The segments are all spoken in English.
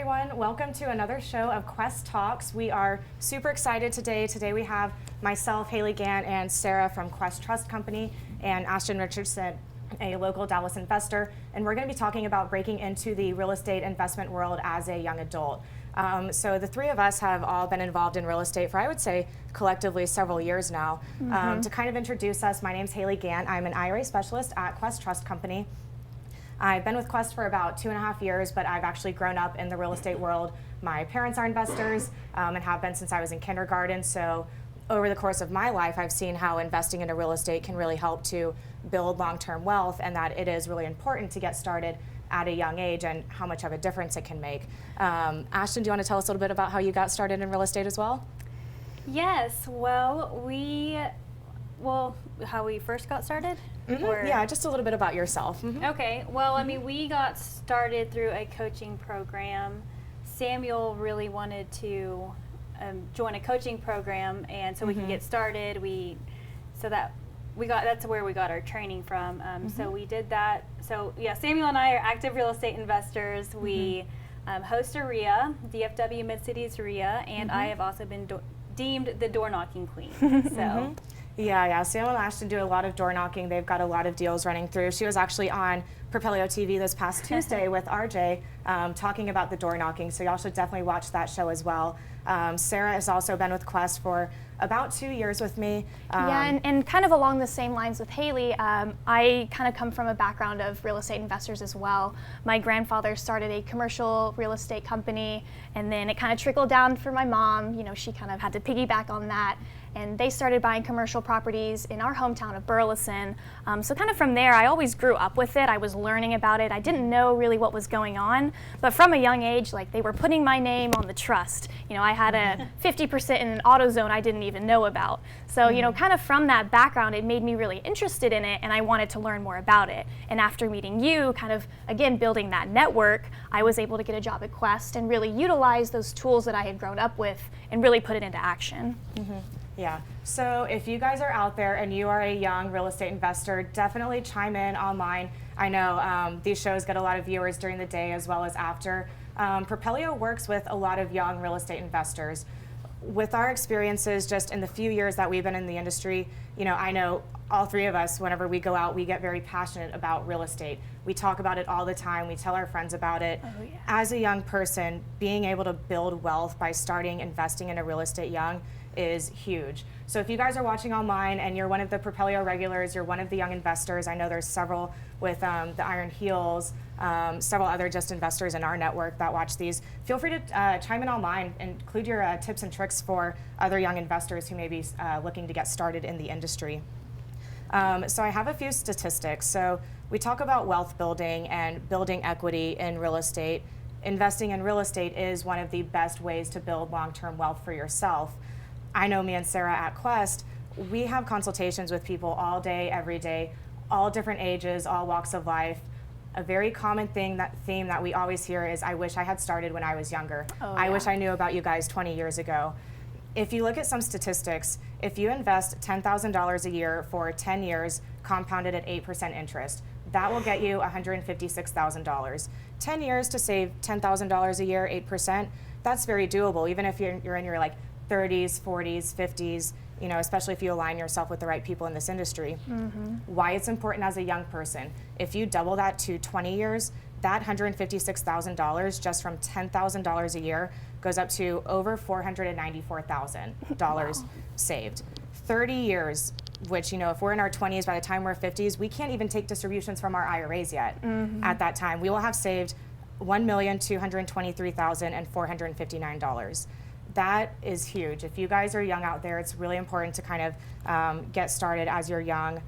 everyone. Welcome to another show of Quest Talks. We are super excited today. Today we have myself, Haley Gant, and Sarah from Quest Trust Company, and Ashton Richardson, a local Dallas investor. And we're going to be talking about breaking into the real estate investment world as a young adult. So the three of us have all been involved in real estate for, I would say, collectively several years now. To kind of introduce us, my name's Haley Gant. I'm an IRA specialist at Quest Trust Company. I've been with Quest for about 2.5 years, but I've actually grown up in the real estate world. My parents are investors and have been since I was in kindergarten. So over the course of my life, I've seen how investing into real estate can really help to build long-term wealth, and that it is really important to get started at a young age and how much of a difference it can make. Ashton, do you want to tell us a little bit about how you got started in real estate as well? Yes, well, how we first got started? Yeah, just a little bit about yourself. Okay, well, I mean, we got started through a coaching program. Samuel really wanted to join a coaching program, and so we could get started. That's where we got our training from. So we did that. So yeah, Samuel and I are active real estate investors. We host a RIA, DFW Mid-Cities RIA, and I have also been deemed the door knocking queen. So. Yeah, Samuel and Ashton do a lot of door knocking. They've got a lot of deals running through. She was actually on Propelio TV this past Tuesday with RJ talking about the door knocking, so y'all should definitely watch that show as well. Sarah has also been with Quest for about 2 years with me. And kind of along the same lines with Haley, I kind of come from a background of real estate investors as well. My grandfather started a commercial real estate company, and then it kind of trickled down for my mom. You know, she kind of had to piggyback on that. And they started buying commercial properties in our hometown of Burleson. So kind of from there, I always grew up with it. I was learning about it. I didn't know really what was going on, but from a young age, like, they were putting my name on the trust. You know, I had a 50% in an auto zone I didn't even know about. So, you know, kind of from that background, it made me really interested in it, and I wanted to learn more about it. And after meeting you, kind of, again, building that network, I was able to get a job at Quest and really utilize those tools that I had grown up with and really put it into action. Yeah, so if you guys are out there and you are a young real estate investor, definitely chime in online. I know these shows get a lot of viewers during the day as well as after. Propelio works with a lot of young real estate investors. With our experiences just in the few years that we've been in the industry, you know, I know all three of us, whenever we go out, we get very passionate about real estate. We talk about it all the time. We tell our friends about it. Oh, yeah. As a young person, being able to build wealth by starting investing in a real estate young is huge. So if you guys are watching online and you're one of the Propelio regulars, you're one of the young investors, I know there's several with the Iron Heels, several other just investors in our network that watch these. Feel free to chime in online and include your tips and tricks for other young investors who may be looking to get started in the industry. So I have a few statistics. So we talk about wealth building and building equity in real estate. Investing in real estate is one of the best ways to build long-term wealth for yourself. I know me and Sarah at Quest, we have consultations with people all day, every day, all different ages, all walks of life. A very common theme that we always hear is, I wish I had started when I was younger. I wish I knew about you guys 20 years ago. If you look at some statistics, if you invest $10,000 a year for 10 years, compounded at 8% interest, that will get you $156,000. 10 years to save $10,000 a year, 8%, that's very doable, even if you're in your 30s, 40s, 50s, you know, especially if you align yourself with the right people in this industry. Why it's important as a young person. If you double that to 20 years, that $156,000 just from $10,000 a year goes up to over $494,000 saved. 30 years, which, you know, if we're in our 20s, by the time we're 50s, we can't even take distributions from our IRAs yet. At that time, we will have saved $1,223,459. That is huge. If you guys are young out there, it's really important to kind of get started as you're young.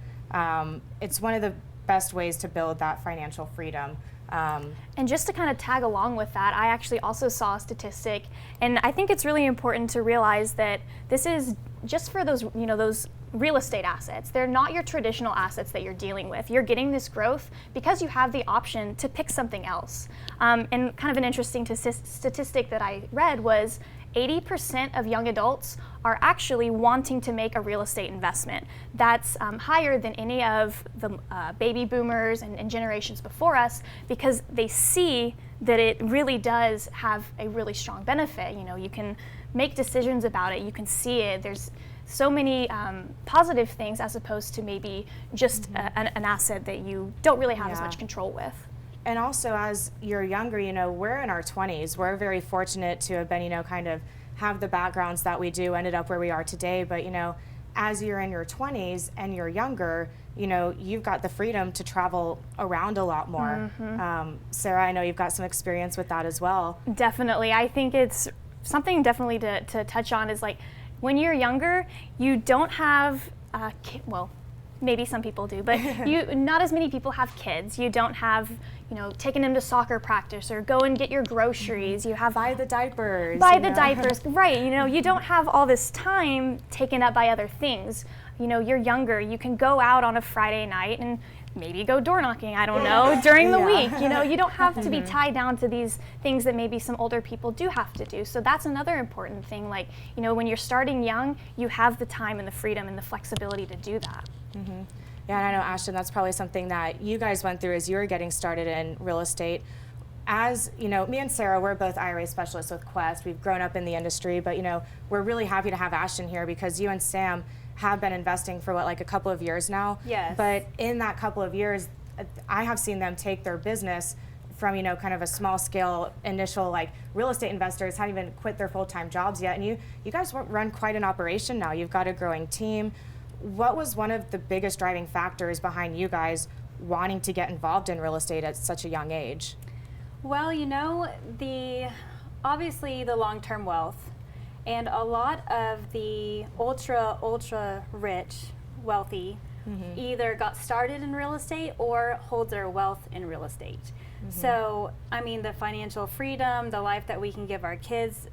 It's one of the best ways to build that financial freedom. And just to kind of tag along with that, I actually also saw a statistic, and I think it's really important to realize that this is just for those, you know, those real estate assets. They're not your traditional assets that you're dealing with. You're getting this growth because you have the option to pick something else. And kind of an interesting statistic that I read was 80% of young adults are actually wanting to make a real estate investment. That's higher than any of the baby boomers and generations before us, because they see that it really does have a really strong benefit. You know, you can make decisions about it, you can see it. There's so many positive things as opposed to maybe just an asset that you don't really have as much control with. And also, as you're younger, you know, we're in our 20s. We're very fortunate to have been, you know, kind of have the backgrounds that we do, ended up where we are today. But, you know, as you're in your 20s and you're younger, you know, you've got the freedom to travel around a lot more. Sarah, I know you've got some experience with that as well. Definitely. I think it's something definitely to touch on is like when you're younger, you don't have, well, maybe some people do, but not as many people have kids. You don't have, you know, taking them to soccer practice or go and get your groceries. You have buy the diapers. Buy the diapers, right? You know, you don't have all this time taken up by other things. You know, you're younger. You can go out on a Friday night and maybe go door knocking, I don't know, during the week. You know, you don't have to be tied down to these things that maybe some older people do have to do. So that's another important thing. Like, you know, when you're starting young, you have the time and the freedom and the flexibility to do that. Yeah, and I know, Ashton, that's probably something that you guys went through as you were getting started in real estate. As, you know, me and Sarah, we're both IRA specialists with Quest. We've grown up in the industry, but, you know, we're really happy to have Ashton here because you and Sam have been investing for what, like a couple of years now? Yes. But in that couple of years, I have seen them take their business from, you know, kind of a small scale initial, like real estate investors hadn't even quit their full-time jobs yet. And you guys run quite an operation now. You've got a growing team. What was one of the biggest driving factors behind you guys wanting to get involved in real estate at such a young age? Well, you know, obviously the long-term wealth, and a lot of the ultra rich, wealthy, either got started in real estate or hold their wealth in real estate. So, I mean, the financial freedom, the life that we can give our kids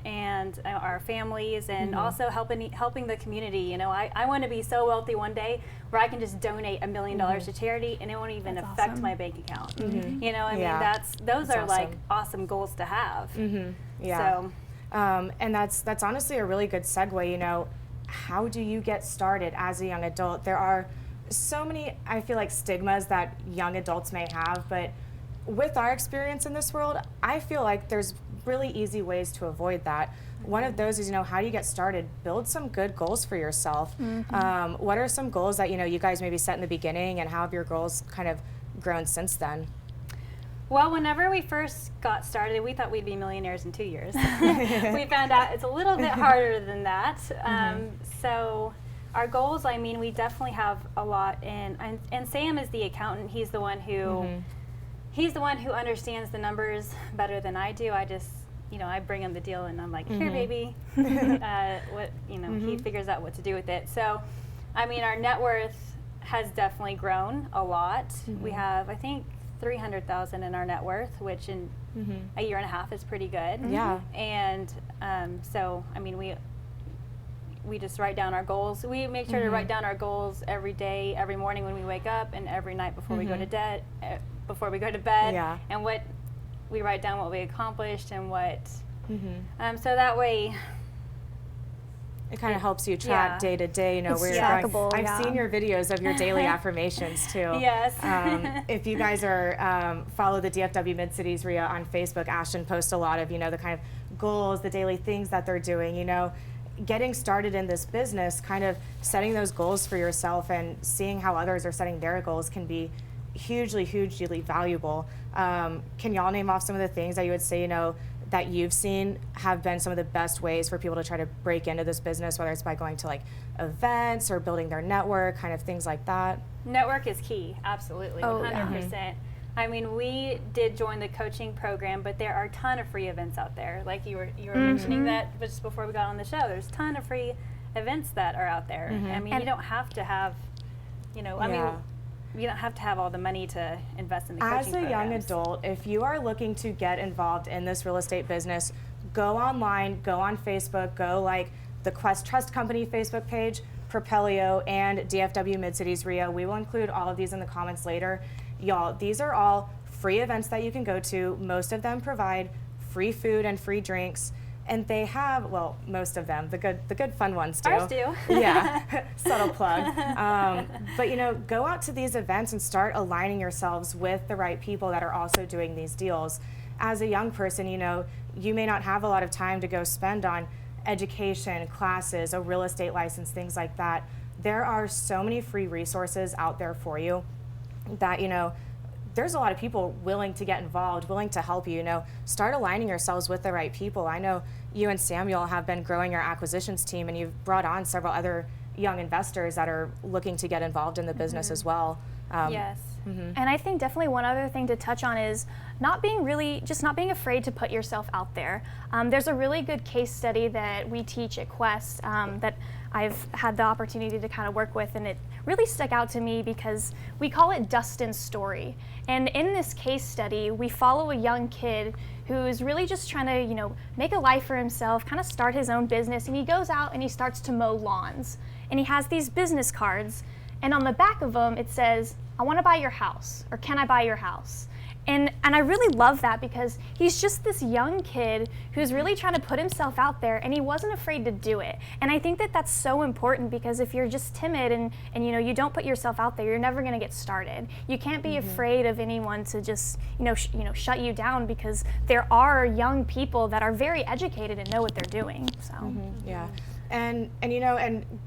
and our families, and also helping the community. You know, I want to be so wealthy one day where I can just donate $1 million to charity and it won't even affect my bank account. You know, I mean, those are awesome. Like awesome goals to have. So. And that's honestly a really good segue. You know, how do you get started as a young adult? There are so many, I feel like, stigmas that young adults may have, but with our experience in this world, I feel like there's really easy ways to avoid that. One of those is, you know, how do you get started? Build some good goals for yourself. What are some goals that, you know, you guys maybe set in the beginning, and how have your goals kind of grown since then? Well, whenever we first got started, we thought we'd be millionaires in 2 years. We found out it's a little bit harder than that. So our goals, I mean, we definitely have a lot in, and Sam is the accountant. He's the one who understands the numbers better than I do. I just, you know, I bring him the deal and I'm like, here, baby. What, you know, he figures out what to do with it. So, I mean, our net worth has definitely grown a lot. We have, I think, 300,000 in our net worth, which in a year and a half is pretty good. Yeah. And so, I mean, we just write down our goals. We make sure to write down our goals every day, every morning when we wake up, and every night before we go to bed. Yeah. And what we write down what we accomplished and what. So that way. It kind of helps you track day to day, you know, it's where you're trackable, going. I've seen your videos of your daily affirmations too. Yes. If you guys are follow the DFW Mid-Cities RIA on Facebook, Ashton posts a lot of, you know, the kind of goals, the daily things that they're doing. You know, getting started in this business, kind of setting those goals for yourself and seeing how others are setting their goals can be hugely valuable. Can y'all name off some of the things that you would say, you know, that you've seen have been some of the best ways for people to try to break into this business, whether it's by going to like events or building their network, kind of things like that? Network is key, absolutely, 100%. I mean, we did join the coaching program, but there are a ton of free events out there. Like you were mentioning that just before we got on the show, there's a ton of free events that are out there. I mean, you don't have to have, you know, I mean, you don't have to have all the money to invest in the coaching programs. As a young adult, if you are looking to get involved in this real estate business, go online, go on Facebook, go like the Quest Trust Company Facebook page, Propelio, and DFW Mid-Cities RIA. We will include all of these in the comments later. Y'all, these are all free events that you can go to. Most of them provide free food and free drinks. And they have, well, most of them, the good fun ones do. Ours do. Yeah, subtle plug. But go out to these events and start aligning yourselves with the right people that are also doing these deals. As a young person, you may not have a lot of time to go spend on education, classes, a real estate license, things like that. There are so many free resources out there for you that, there's a lot of people willing to get involved, willing to help you. Start aligning yourselves with the right people. I know you and Samuel have been growing your acquisitions team, and you've brought on several other young investors that are looking to get involved in the business as well. Yes. And I think definitely one other thing to touch on is not being afraid to put yourself out there. There's a really good case study that we teach at Quest that I've had the opportunity to kind of work with, and it really stuck out to me because we call it Dustin's story. And in this case study, we follow a young kid who's really just trying to, make a life for himself, kind of start his own business, and he goes out and he starts to mow lawns. And he has these business cards, and on the back of them it says, "I want to buy your house," or "Can I buy your house?" And I really love that because he's just this young kid who's really trying to put himself out there, and he wasn't afraid to do it. And I think that that's so important because if you're just timid and you don't put yourself out there, you're never going to get started. You can't be afraid of anyone to just shut you down because there are young people that are very educated and know what they're doing. So Yeah. And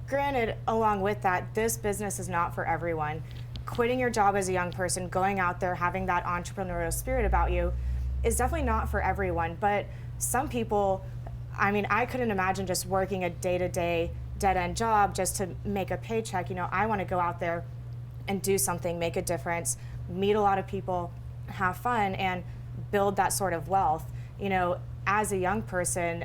granted, along with that, this business is not for everyone. Quitting your job as a young person, going out there, having that entrepreneurial spirit about you is definitely not for everyone. But some people, I couldn't imagine just working a day-to-day dead-end job just to make a paycheck. I want to go out there and do something, make a difference, meet a lot of people, have fun, and build that sort of wealth. As a young person,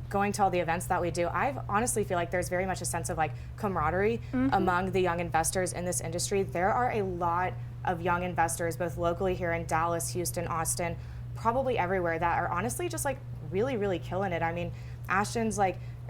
going to all the events that we do, I honestly feel like there's very much a sense of camaraderie among the young investors in this industry. There are a lot of young investors, both locally here in Dallas, Houston, Austin, probably everywhere, that are honestly just really, really killing it. Ashton's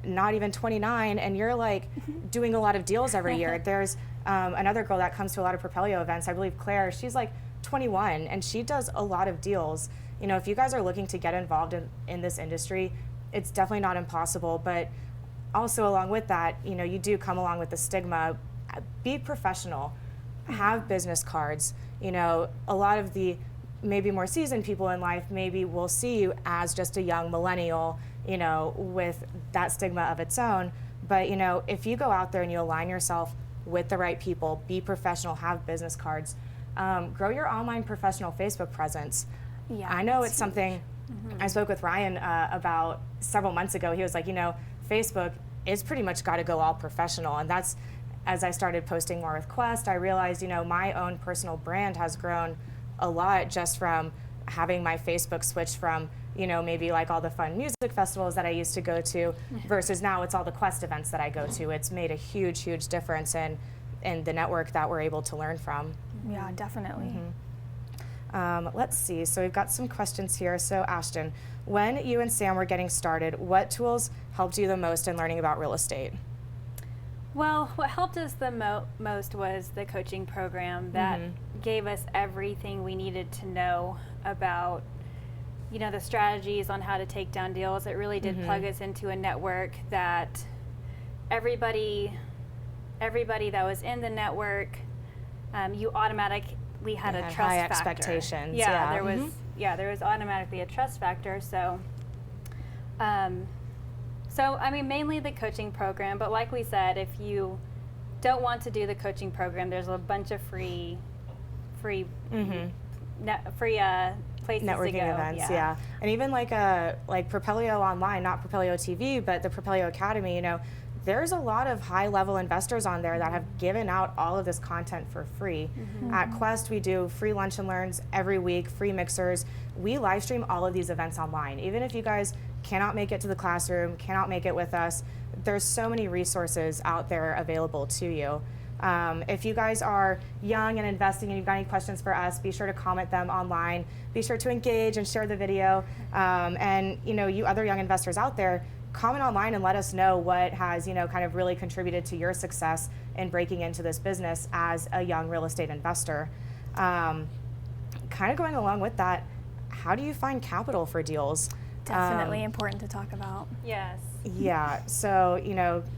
not even 29, and you're doing a lot of deals every year. There's another girl that comes to a lot of Propelio events, I believe Claire, she's 21, and she does a lot of deals. If you guys are looking to get involved in this industry, it's definitely not impossible, but also along with that, you do come along with the stigma. Be professional, have business cards. A lot of the maybe more seasoned people in life maybe will see you as just a young millennial, with that stigma of its own. But, if you go out there and you align yourself with the right people, be professional, have business cards, grow your online professional Facebook presence. Yeah, I know it's something I spoke with Ryan about several months ago. He was like, Facebook is pretty much got to go all professional. And that's, as I started posting more with Quest, I realized, my own personal brand has grown a lot just from having my Facebook switch from, maybe all the fun music festivals that I used to go to versus now it's all the Quest events that I go to. It's made a huge, huge difference in the network that we're able to learn from. yeah, definitely. Let's see, so we've got some questions here. So Ashton, when you and Sam were getting started, what tools helped you the most in learning about real estate? Well, what helped us the most was the coaching program that gave us everything we needed to know about, the strategies on how to take down deals. It really did plug us into a network that everybody that was in the network, you automatically had a trust high factor. Expectations. Yeah, there was automatically a trust factor. So, mainly the coaching program. But like we said, if you don't want to do the coaching program, there's a bunch of free places Networking to go. events, yeah. And even like Propelio Online, not Propelio TV, but the Propelio Academy, there's a lot of high-level investors on there that have given out all of this content for free. At Quest, we do free lunch and learns every week, free mixers. We live stream all of these events online. Even if you guys cannot make it to the classroom, cannot make it with us, there's so many resources out there available to you. If you guys are young and investing and you've got any questions for us, be sure to comment them online. Be sure to engage and share the video. And you other young investors out there, comment online and let us know what has kind of really contributed to your success in breaking into this business as a young real estate investor. Kind of going along with that, how do you find capital for deals? Definitely important to talk about. Yes. Yeah, so,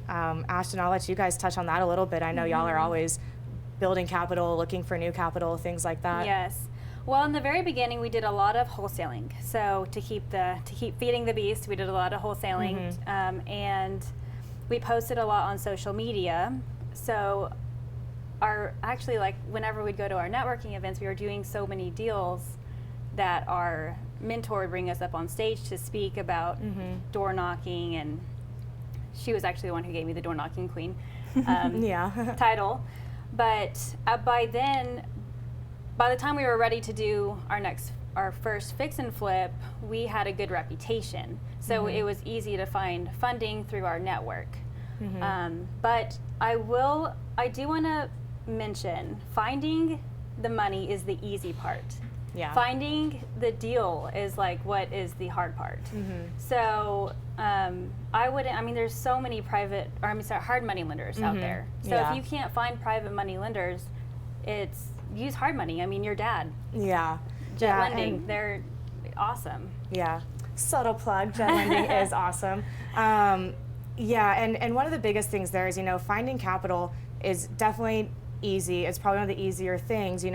Ashton, I'll let you guys touch on that a little bit. I know y'all are always building capital, looking for new capital, things like that. Yes. Well, in the very beginning, we did a lot of wholesaling. So to keep feeding the beast, we did a lot of wholesaling, and we posted a lot on social media. So whenever we'd go to our networking events, we were doing so many deals that our mentor would bring us up on stage to speak about door knocking, and she was actually the one who gave me the door knocking queen title. But by the time we were ready to do our first fix and flip, we had a good reputation. So it was easy to find funding through our network. But I do want to mention, finding the money is the easy part. Yeah. Finding the deal is what is the hard part. So there's so many hard money lenders out there. So if you can't find private money lenders, use hard money. Your dad. Yeah. Jet Lending, they're awesome. Yeah. Subtle plug, Jet Lending is awesome. And one of the biggest things there is, finding capital is definitely easy. It's probably one of the easier things.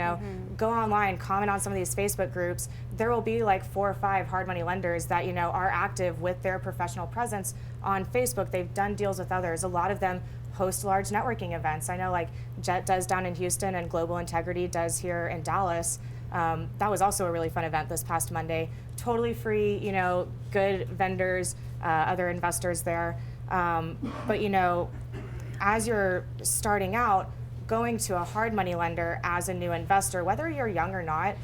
Go online, comment on some of these Facebook groups. There will be 4 or 5 hard money lenders that are active with their professional presence on Facebook. They've done deals with others. A lot of them host large networking events. I know Jet does down in Houston, and Global Integrity does here in Dallas. That was also a really fun event this past Monday. Totally free, good vendors, other investors there. But as you're starting out, going to a hard money lender as a new investor, whether you're young or not,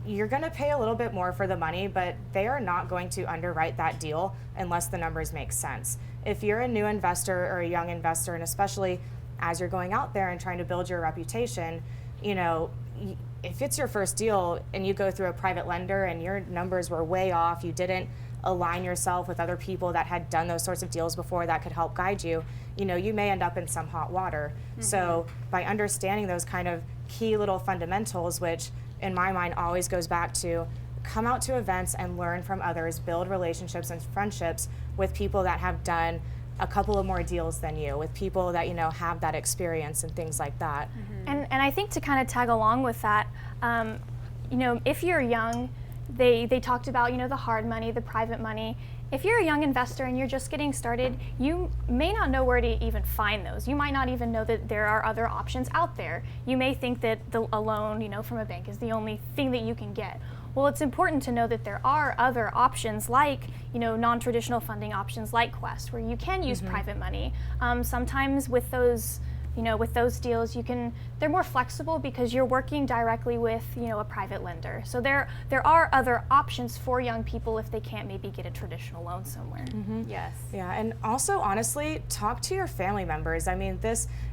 you're going to pay a little bit more for the money, but they are not going to underwrite that deal unless the numbers make sense. If you're a new investor or a young investor, and especially as you're going out there and trying to build your reputation, if it's your first deal and you go through a private lender and your numbers were way off, you didn't align yourself with other people that had done those sorts of deals before that could help guide you, you may end up in some hot water. So by understanding those kind of key little fundamentals, which in my mind always goes back to come out to events and learn from others, build relationships and friendships with people that have done a couple of more deals than you, with people that have that experience and things like that. And I think to kind of tag along with that, if you're young, they talked about the hard money, the private money. If you're a young investor and you're just getting started, you may not know where to even find those. You might not even know that there are other options out there. You may think that a loan, from a bank is the only thing that you can get. Well, it's important to know that there are other options like, non-traditional funding options like Quest, where you can use private money. Sometimes with those deals, they're more flexible because you're working directly with, a private lender. So there are other options for young people if they can't maybe get a traditional loan somewhere. Yes. Yeah, and also honestly, talk to your family members.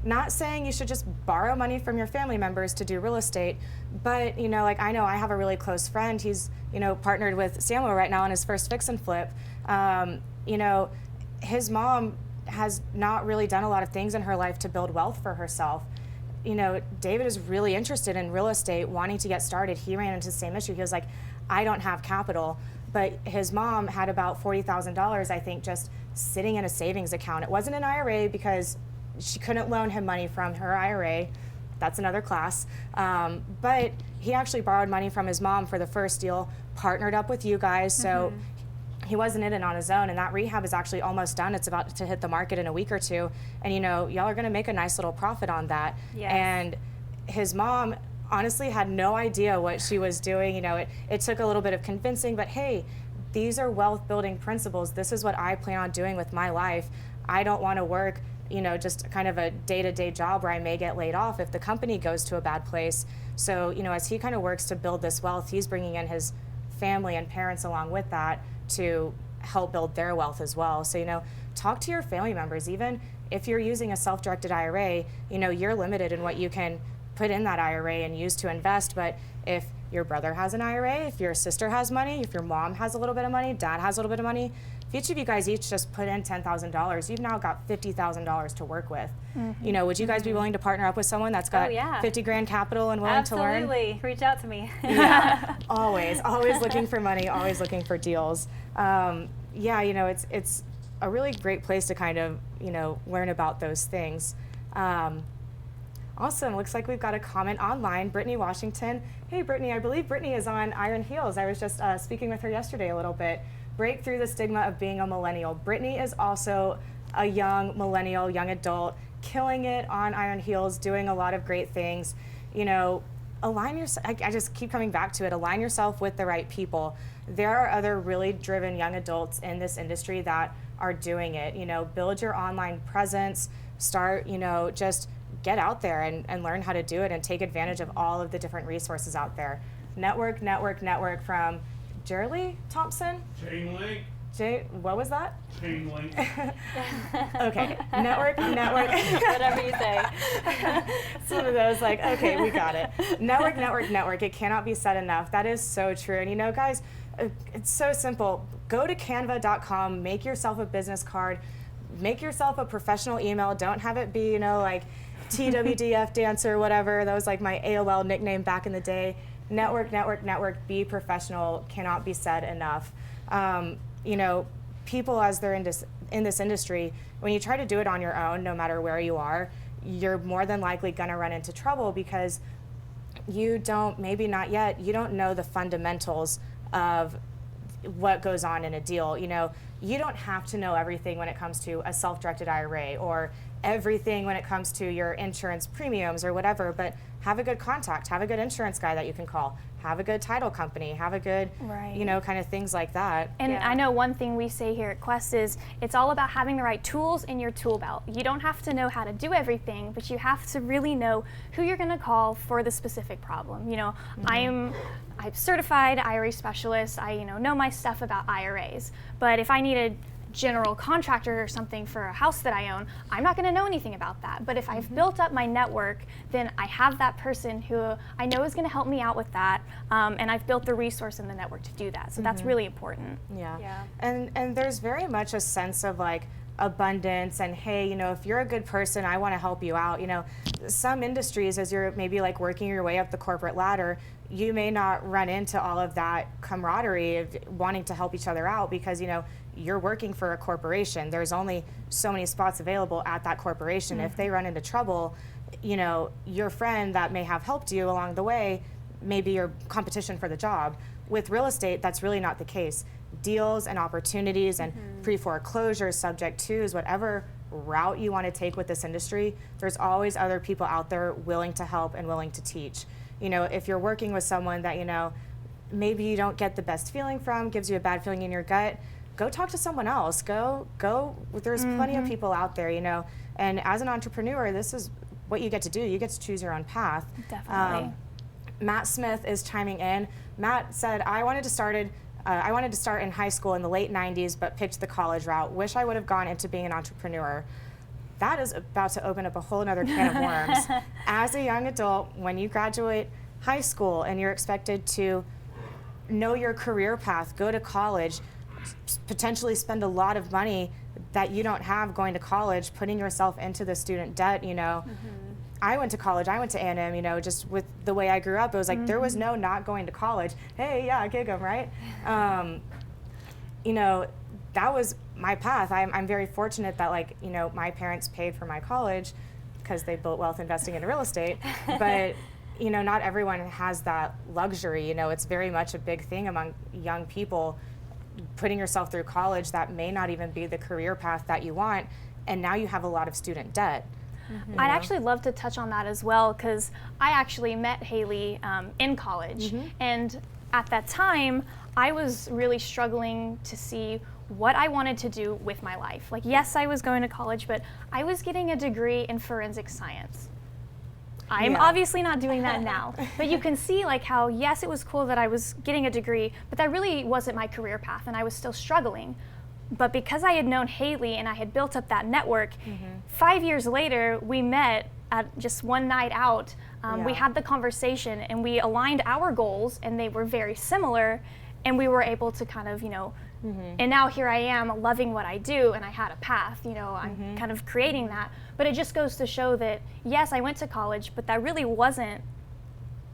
Not saying you should just borrow money from your family members to do real estate, but I know I have a really close friend. He's partnered with Samuel right now on his first fix and flip. His mom has not really done a lot of things in her life to build wealth for herself. David is really interested in real estate, wanting to get started. He ran into the same issue. He was like, I don't have capital. But his mom had about $40,000, I think, just sitting in a savings account. It wasn't an IRA because she couldn't loan him money from her IRA. That's another class. But he actually borrowed money from his mom for the first deal, partnered up with you guys. So he wasn't in it on his own, and that rehab is actually almost done. It's about to hit the market in a week or two, and y'all are going to make a nice little profit on that. Yes. And his mom honestly had no idea what she was doing. It took a little bit of convincing, but hey, these are wealth building principles. This is what I plan on doing with my life. I don't want to work just kind of a day-to-day job where I may get laid off if the company goes to a bad place. So as he kind of works to build this wealth, he's bringing in his family and parents along with that to help build their wealth as well. So, talk to your family members. Even if you're using a self-directed IRA, you're limited in what you can put in that IRA and use to invest. But if your brother has an IRA, if your sister has money, if your mom has a little bit of money, dad has a little bit of money, if each of you guys each just put in $10,000, you've now got $50,000 to work with. You know, would you guys be willing to partner up with someone that's got 50 grand capital and willing to learn? Absolutely. Reach out to me. Yeah, always looking for money, always looking for deals. Yeah, you know, it's a really great place to kind of, you know, learn about those things. Awesome. Looks like we've got a comment online. Brittany Washington. Hey, Brittany, I believe Brittany is on Iron Heels. I was just speaking with her yesterday a little bit. Break through the stigma of being a millennial. Brittany is also a young millennial, young adult, killing it on Iron Heels, doing a lot of great things. You know, align yourself. I just keep coming back to it. Align yourself with the right people. There are other really driven young adults in this industry that are doing it. You know, build your online presence. Start, you know, just get out there and learn how to do it and take advantage of all of the different resources out there. Network from Jerry Thompson. Chain link. What was that? Chain link. Okay, network. Whatever you say. Some of those, like, okay, we got it. Network. It cannot be said enough. That is so true. And you know, guys, it's so simple. Go to canva.com, make yourself a business card, make yourself a professional email. Don't have it be, you know, like TWDF dancer, whatever. That was like my AOL nickname back in the day. Network. Be professional. Cannot be said enough. You know, people, as they're in this industry, when you try to do it on your own, no matter where you are, you're more than likely going to run into trouble because you don't, maybe not yet, you don't know the fundamentals of what goes on in a deal. You know, you don't have to know everything when it comes to a self-directed IRA or everything when it comes to your insurance premiums or whatever, but have a good contact, have a good insurance guy that you can call, have a good title company, have a good, you know, kind of things like that. And I know one thing we say here at Quest is it's all about having the right tools in your tool belt. You don't have to know how to do everything, but you have to really know who you're going to call for the specific problem. You know, I'm certified IRA specialist. I know my stuff about IRAs, but if I needed general contractor or something for a house that I own, I'm not going to know anything about that. But if I've built up my network, then I have that person who I know is going to help me out with that, and I've built the resource in the network to do that. So that's really important. Yeah. And there's very much a sense of like abundance and, hey, you know, if you're a good person, I want to help you out. You know, some industries, as you're maybe like working your way up the corporate ladder, you may not run into all of that camaraderie of wanting to help each other out because, you know, you're working for a corporation. There's only so many spots available at that corporation. If they run into trouble, you know, your friend that may have helped you along the way may be your competition for the job. With real estate, that's really not the case. Deals and opportunities and pre-foreclosures, subject twos, whatever route you want to take with this industry, there's always other people out there willing to help and willing to teach. You know, if you're working with someone that, you know, maybe you don't get the best feeling from, gives you a bad feeling in your gut, go talk to someone else. Go. There's plenty of people out there, you know. And as an entrepreneur, this is what you get to do. You get to choose your own path. Definitely. Matt Smith is chiming in. Matt said, I wanted to start in high school in the late 90s, but picked the college route. Wish I would have gone into being an entrepreneur. That is about to open up a whole other can of worms. As a young adult, when you graduate high school and you're expected to know your career path, go to college, potentially spend a lot of money that you don't have going to college, putting yourself into the student debt, you know. I went to college, I went to A&M, you know, just with the way I grew up, it was like there was no not going to college. Hey, yeah, gig 'em, right? You know, that was my path. I'm very fortunate that, like, you know, my parents paid for my college because they built wealth investing in real estate, but you know, not everyone has that luxury. You know, it's very much a big thing among young people, putting yourself through college that may not even be the career path that you want, and now you have a lot of student debt. I'd actually love to touch on that as well, because I actually met Haley in college, and at that time I was really struggling to see what I wanted to do with my life. Like, yes, I was going to college, but I was getting a degree in forensic science. I'm obviously not doing that now, but you can see like how, yes, it was cool that I was getting a degree, but that really wasn't my career path, and I was still struggling. But because I had known Haley and I had built up that network, 5 years later, we met at just one night out We had the conversation and we aligned our goals, and they were very similar, and we were able to kind of, and now here I am loving what I do, and I had a path, I'm kind of creating that. But it just goes to show that, yes, I went to college, but that really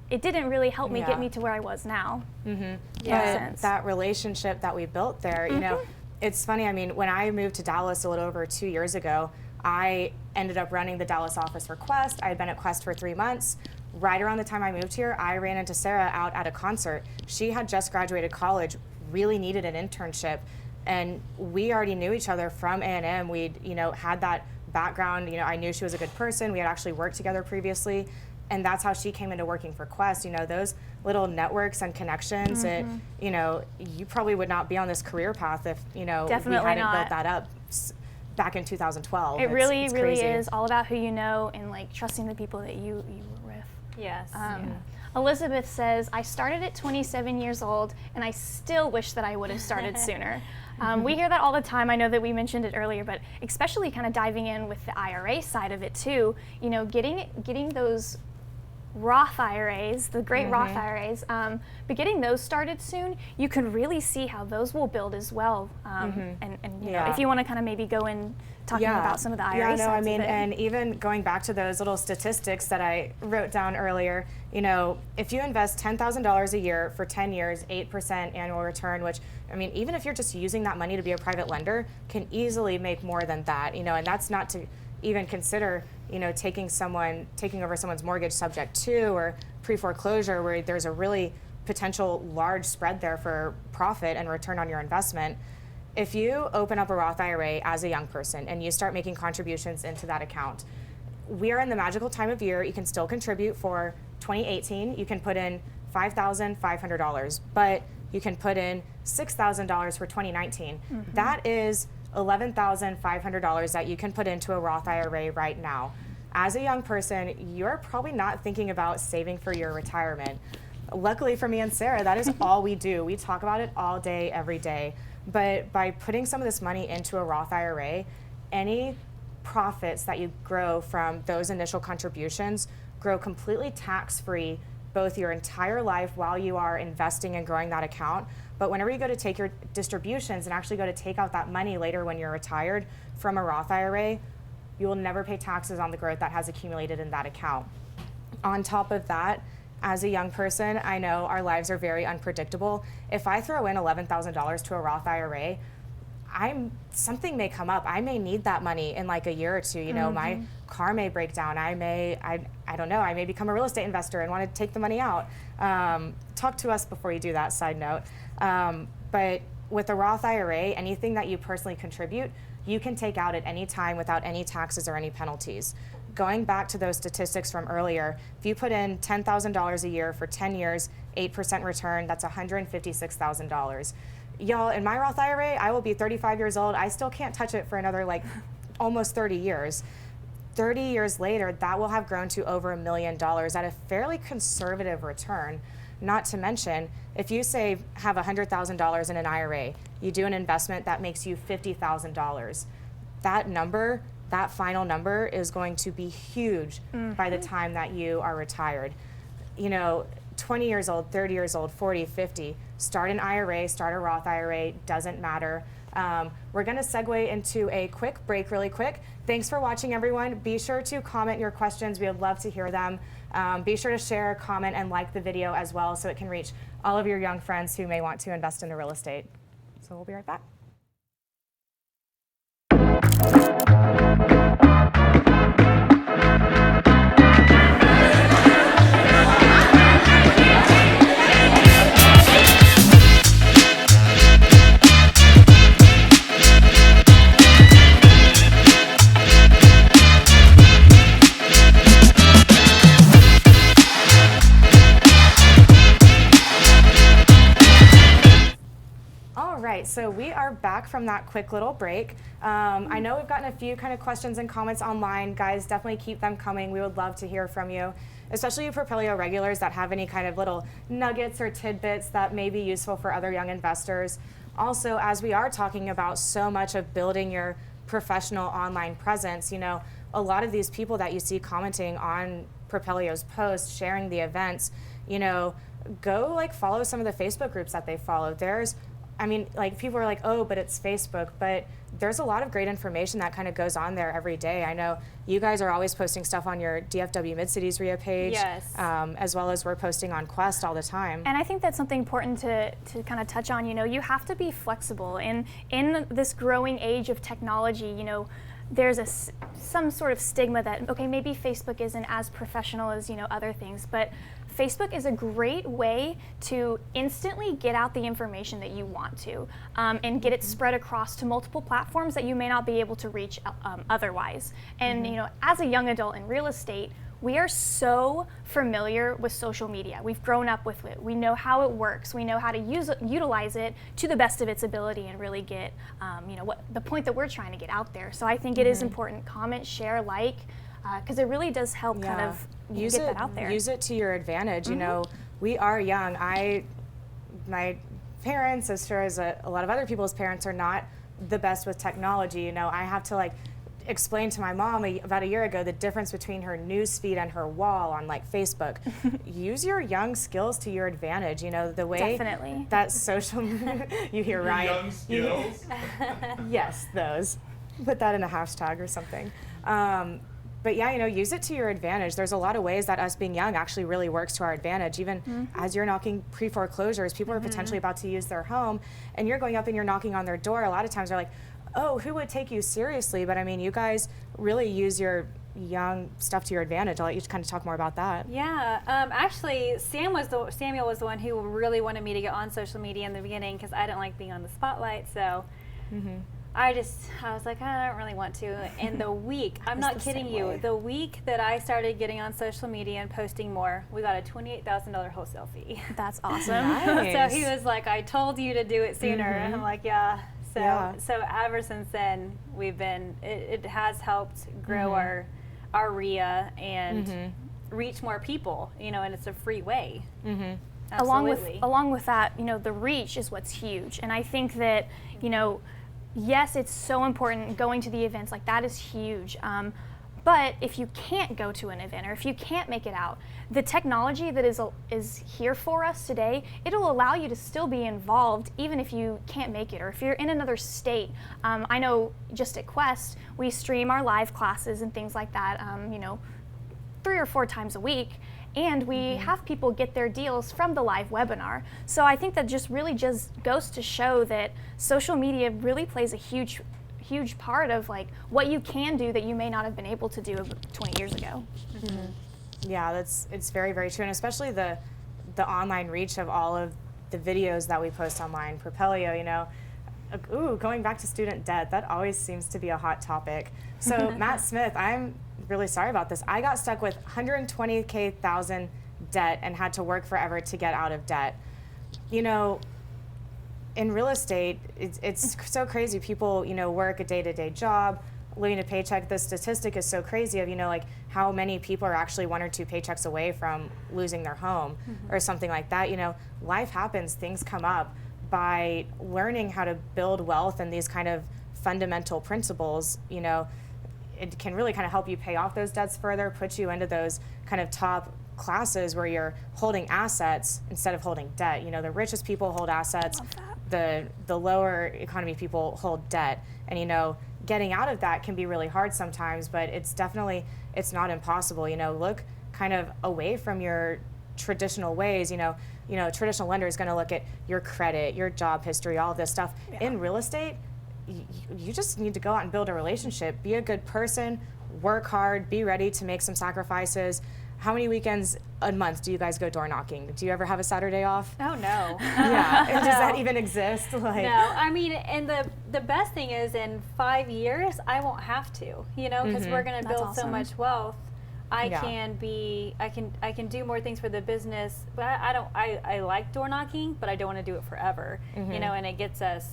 it didn't really help me get me to where I was now. But that relationship that we built there, it's funny, I mean, when I moved to Dallas a little over 2 years ago, I ended up running the Dallas office for Quest. I had been at Quest for 3 months. Right around the time I moved here, I ran into Sarah out at a concert. She had just graduated college, really needed an internship, and we already knew each other from A&M. We'd, had that background. I knew she was a good person. We had actually worked together previously, and that's how she came into working for Quest. Those little networks and connections that, you probably would not be on this career path if, Definitely we hadn't not. built that up back in 2012. It really it's really crazy. is all about who you know and like trusting the people that you were with. Yes. Elizabeth says, I started at 27 years old and I still wish that I would have started sooner. We hear that all the time. I know that we mentioned it earlier, but especially kind of diving in with the IRA side of it too, getting those Roth IRAs, the great Roth IRAs, but getting those started soon, you can really see how those will build as well. And if you want to kind of maybe go in talking about some of the IRA sides of it. And even going back to those little statistics that I wrote down earlier, if you invest $10,000 a year for 10 years, 8% annual return, which, even if you're just using that money to be a private lender, can easily make more than that, and that's not to even consider, taking over someone's mortgage subject to or pre-foreclosure, where there's a really potential large spread there for profit and return on your investment. If you open up a Roth IRA as a young person and you start making contributions into that account, we are in the magical time of year. You can still contribute for 2018. You can put in $5,500, but you can put in $6,000 for 2019. That is $11,500 that you can put into a Roth IRA right now. As a young person, you're probably not thinking about saving for your retirement. Luckily for me and Sarah, that is all we do. We talk about it all day, every day. But by putting some of this money into a Roth IRA, any profits that you grow from those initial contributions grow completely tax-free both your entire life while you are investing and growing that account. But whenever you go to take your distributions and actually go to take out that money later when you're retired from a Roth IRA, you will never pay taxes on the growth that has accumulated in that account. On top of that, as a young person, I know our lives are very unpredictable. If I throw in $11,000 to a Roth IRA, something may come up. I may need that money in like a year or two. My car may break down. I don't know. I may become a real estate investor and want to take the money out. Talk to us before you do that, side note. But with a Roth IRA, anything that you personally contribute, you can take out at any time without any taxes or any penalties. Going back to those statistics from earlier, if you put in $10,000 a year for 10 years, 8% return, that's $156,000. Y'all, in my Roth IRA, I will be 35 years old. I still can't touch it for another almost 30 years. 30 years later, that will have grown to over $1 million at a fairly conservative return. Not to mention, if you have $100,000 in an IRA, you do an investment that makes you $50,000. That final number is going to be huge by the time that you are retired. 20 years old, 30 years old, 40, 50, start an IRA, start a Roth IRA, doesn't matter. We're gonna segue into a quick break really quick. Thanks for watching, everyone. Be sure to comment your questions. We would love to hear them. Be sure to share, comment, and like the video as well so it can reach all of your young friends who may want to invest in the real estate. So we'll be right back. So we are back from that quick little break. I know we've gotten a few kind of questions and comments online. Guys, definitely keep them coming. We would love to hear from you, especially you Propelio regulars that have any kind of little nuggets or tidbits that may be useful for other young investors. Also, as we are talking about so much of building your professional online presence, a lot of these people that you see commenting on Propelio's posts, sharing the events, you know, go like follow some of the Facebook groups that they follow. There's, I mean, like people are like, oh, but it's Facebook, but there's a lot of great information that kind of goes on there every day. I know you guys are always posting stuff on your DFW Mid-Cities RIA page, Yes. As well as we're posting on Quest all the time. And I think that's something important to kind of touch on. You know, you have to be flexible. And in this growing age of technology, you know, there's some sort of stigma that, okay, maybe Facebook isn't as professional as, you know, other things, but Facebook is a great way to instantly get out the information that you want to, and get it spread across to multiple platforms that you may not be able to reach otherwise. And you know, as a young adult in real estate, we are so familiar with social media. We've grown up with it. We know how it works. We know how to utilize it to the best of its ability and really get, you know, what the point that we're trying to get out there. So I think it is important. Comment, share, like, because it really does help kind of get that out there. Use it to your advantage. You know, we are young. My parents, as sure as a lot of other people's parents, are not the best with technology. You know, I have to like explain to my mom about a year ago the difference between her news feed and her wall on like Facebook. Use your young skills to your advantage. You know, the way Definitely. that social you hear Ryan. Young skills. Yes, those. Put that in a hashtag or something. But yeah, you know, use it to your advantage. There's a lot of ways that us being young actually really works to our advantage. Even as you're knocking pre-foreclosures, people are potentially about to use their home, and you're going up and you're knocking on their door. A lot of times they're like, oh, who would take you seriously? But I mean, you guys really use your young stuff to your advantage. I'll let you kind of talk more about that. Yeah, actually, Samuel was the one who really wanted me to get on social media in the beginning because I didn't like being on the spotlight. So I was like, I don't really want to. And the week, I'm not kidding you, the week that I started getting on social media and posting more, we got a $28,000 wholesale fee. That's awesome. Nice. So he was like, I told you to do it sooner. And I'm like, yeah. So ever since then, we've been, it has helped grow our RIA and reach more people, you know, and it's a free way. Absolutely. Along with that, you know, the reach is what's huge. And I think that, you know, yes, it's so important going to the events, like that is huge. But if you can't go to an event or if you can't make it out, the technology that is here for us today, it'll allow you to still be involved even if you can't make it or if you're in another state. I know just at Quest, we stream our live classes and things like that, you know, 3 or 4 times a week. And we have people get their deals from the live webinar. So I think that just goes to show that social media really plays a huge part of like what you can do that you may not have been able to do 20 years ago. Yeah, it's very, very true, and especially the online reach of all of the videos that we post online. Propelio, you know, going back to student debt, that always seems to be a hot topic. So Matt Smith, I'm really sorry about this. I got stuck with $120,000 debt and had to work forever to get out of debt. You know, in real estate, it's so crazy. People, you know, work a day-to-day job, living a paycheck. The statistic is so crazy of, you know, like how many people are actually 1 or 2 paychecks away from losing their home or something like that. You know, life happens, things come up. By learning how to build wealth and these kind of fundamental principles, you know, it can really kind of help you pay off those debts further, put you into those kind of top classes where you're holding assets instead of holding debt. You know, the richest people hold assets, the lower economy people hold debt. And, you know, getting out of that can be really hard sometimes, but it's not impossible. You know, look kind of away from your traditional ways. You know, a traditional lender is going to look at your credit, your job history, all of this stuff. In real estate, you just need to go out and build a relationship, be a good person, work hard, be ready to make some sacrifices. How many weekends a month do you guys go door knocking? Do you ever have a Saturday off? Oh, no. Yeah, and does that even exist? Like, no, I mean, and the best thing is in 5 years, I won't have to, you know, because we're going to build so much wealth. I can do more things for the business, but I like door knocking, but I don't want to do it forever, you know, and it gets us,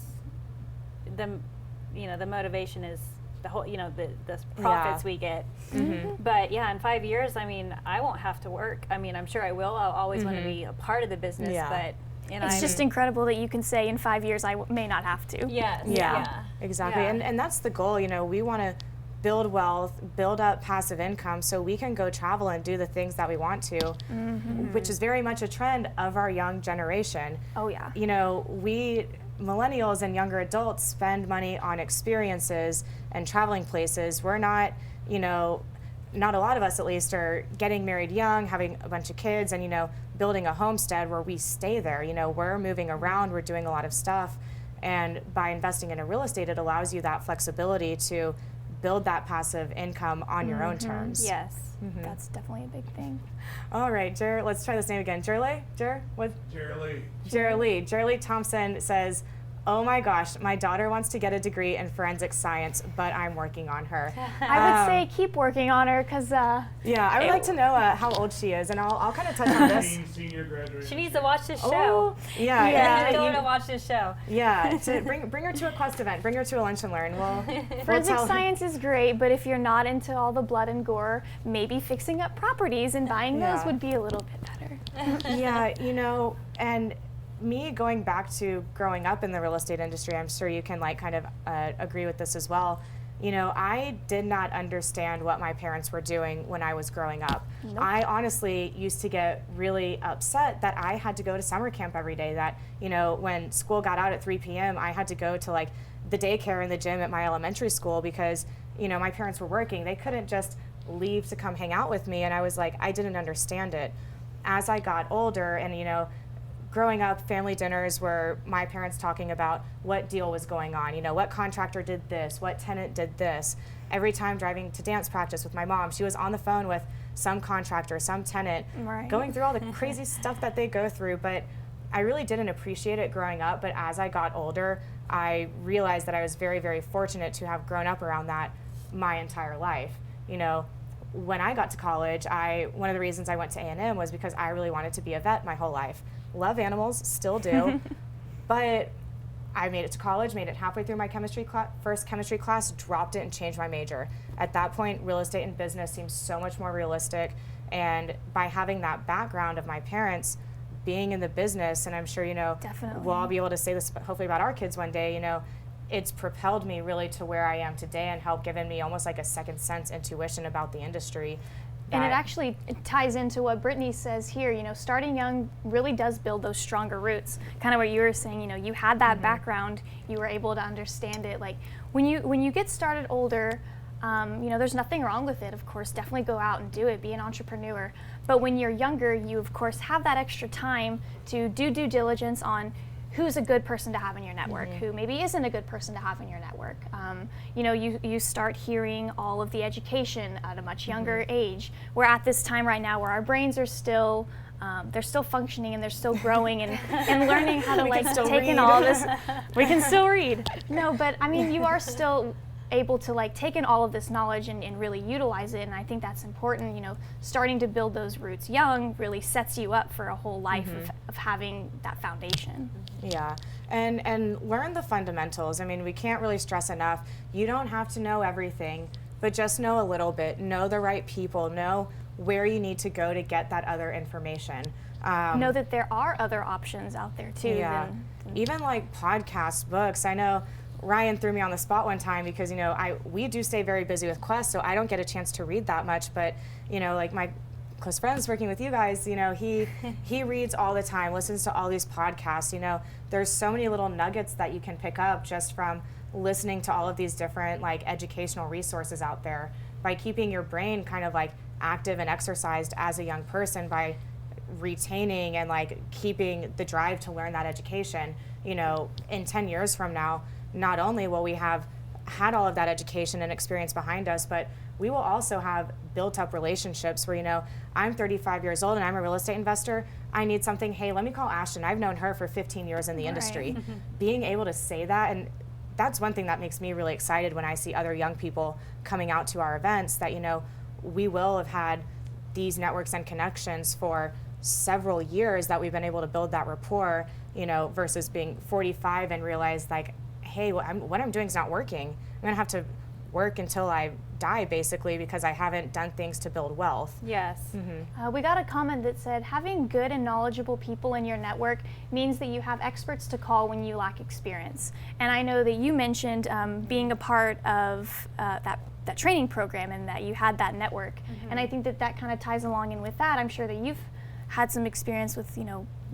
the motivation is the whole, you know, the profits we get. But yeah, in 5 years, I mean, I won't have to work. I mean, I'm sure I will. I'll always want to be a part of the business, but it's just incredible that you can say in 5 years I may not have to. Yes. Yeah, exactly. Yeah. And that's the goal. You know, we want to build wealth, build up passive income so we can go travel and do the things that we want to, which is very much a trend of our young generation. Oh yeah. You know, we millennials and younger adults spend money on experiences and traveling places. We're not, you know, not a lot of us at least are getting married young, having a bunch of kids, and, you know, building a homestead where we stay there. You know, we're moving around, we're doing a lot of stuff. And by investing in a real estate, it allows you that flexibility to build that passive income on your own terms. Yes. That's definitely a big thing. All right, Jer, let's try this name again. Jerlee? What? Jerlee. Jerlee Thompson says, oh my gosh, my daughter wants to get a degree in forensic science, but I'm working on her. I would say keep working on her because yeah, I would like to know how old she is, and I'll kind of touch on this. Senior graduation. She needs to watch this show. Oh, yeah. I you- told her to watch this show. Yeah, to bring her to a Quest event, bring her to a lunch and learn. We'll forensic tell her. science is great, but if you're not into all the blood and gore, maybe fixing up properties and buying those Yeah. would be a little bit better. Yeah, you know, and me going back to growing up in the real estate industry, I'm sure you can like kind of agree with this as well. You know, I did not understand what my parents were doing when I was growing up. Nope. I honestly used to get really upset that I had to go to summer camp every day, that, you know, when school got out at 3 p.m., I had to go to like the daycare and the gym at my elementary school because, you know, my parents were working. They couldn't just leave to come hang out with me. And I was like, I didn't understand it. As I got older and, you know, growing up, family dinners were my parents talking about what deal was going on, you know, what contractor did this, what tenant did this. Every time driving to dance practice with my mom, she was on the phone with some contractor, some tenant, Right. going through all the crazy stuff that they go through. But I really didn't appreciate it growing up. But as I got older, I realized that I was very, very fortunate to have grown up around that my entire life. You know, when I got to college, one of the reasons I went to A&M was because I really wanted to be a vet my whole life. Love animals, still do, but I made it to college, made it halfway through my first chemistry class, dropped it and changed my major. At that point, real estate and business seemed so much more realistic, and by having that background of my parents being in the business, and I'm sure, you know, Definitely. we'll all be able to say this hopefully about our kids one day, you know, it's propelled me really to where I am today and helped given me almost like a second sense intuition about the industry. And it that- actually ties into what Brittany says here. You know, starting young really does build those stronger roots. Kind of what you were saying. You know, you had that background. You were able to understand it. Like when you get started older, you know, there's nothing wrong with it. Of course, definitely go out and do it. Be an entrepreneur. But when you're younger, you of course have that extra time to do due diligence on who's a good person to have in your network, who maybe isn't a good person to have in your network. You know, you start hearing all of the education at a much younger age. We're at this time right now where our brains are still, they're still functioning and they're still growing and learning how to We can like still take in read. all this. We can still read. No, but I mean, you are still able to like take in all of this knowledge and really utilize it, and I think that's important. You know, starting to build those roots young really sets you up for a whole life of having that foundation. Yeah, and learn the fundamentals. I mean, we can't really stress enough, you don't have to know everything, but just know a little bit, know the right people, know where you need to go to get that other information. Know that there are other options out there too. Yeah, even like podcasts, books. I know Ryan threw me on the spot one time because, you know, we do stay very busy with Quest, so I don't get a chance to read that much, but, you know, like my close friends working with you guys, you know, he reads all the time, listens to all these podcasts. You know, there's so many little nuggets that you can pick up just from listening to all of these different like educational resources out there. By keeping your brain kind of like active and exercised as a young person, by retaining and like keeping the drive to learn that education, you know, in 10 years from now, not only will we have had all of that education and experience behind us, but we will also have built up relationships where, you know, I'm 35 years old and I'm a real estate investor. I need something. Hey, let me call Ashton. I've known her for 15 years in the industry. Being able to say that, and that's one thing that makes me really excited when I see other young people coming out to our events, that, you know, we will have had these networks and connections for several years, that we've been able to build that rapport, you know, versus being 45 and realize like, hey, what I'm doing is not working. I'm gonna have to work until I die, basically, because I haven't done things to build wealth. Yes. We got a comment that said, having good and knowledgeable people in your network means that you have experts to call when you lack experience. And I know that you mentioned being a part of that training program and that you had that network. And I think that that kind of ties along in with that. I'm sure that you've had some experience with,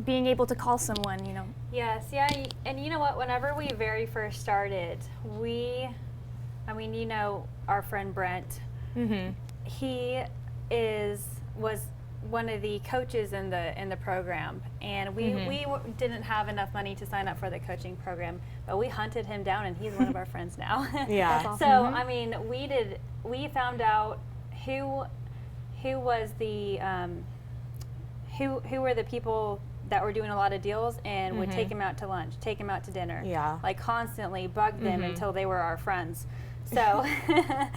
being able to call someone, Yes, yeah, and you know what, whenever we very first started, our friend Brent, he was one of the coaches in the program, and we didn't have enough money to sign up for the coaching program, but we hunted him down, and he's one of our friends now. Yeah. That's awesome. So I mean, we found out who was the who were the people that were doing a lot of deals, and would take him out to lunch, take him out to dinner, like constantly bug them until they were our friends. So, I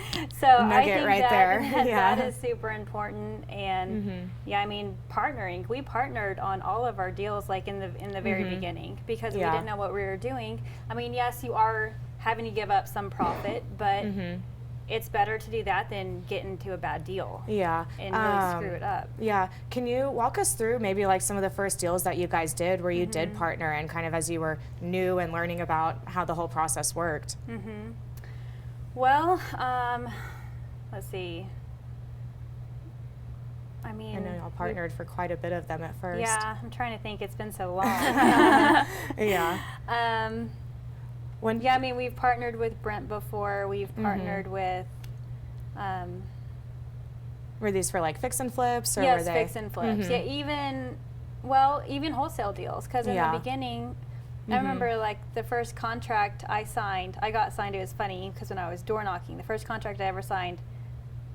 think right that, there. that is super important. And yeah, I mean, partnering. We partnered on all of our deals, like in the very beginning, because we didn't know what we were doing. I mean, yes, you are having to give up some profit, but it's better to do that than get into a bad deal. Yeah. And really screw it up. Yeah. Can you walk us through maybe like some of the first deals that you guys did where you did partner, and kind of as you were new and learning about how the whole process worked? Well, let's see. I mean, I know y'all partnered for quite a bit of them at first. Yeah, I'm trying to think. It's been so long. Yeah. Yeah, I mean, we've partnered with Brent before. We've partnered with. Were these for like fix and flips, or yes, were they? fix and flips. Yeah, even wholesale deals. Because in the beginning, I remember like the first contract I got signed. It was funny because when I was door knocking, the first contract I ever signed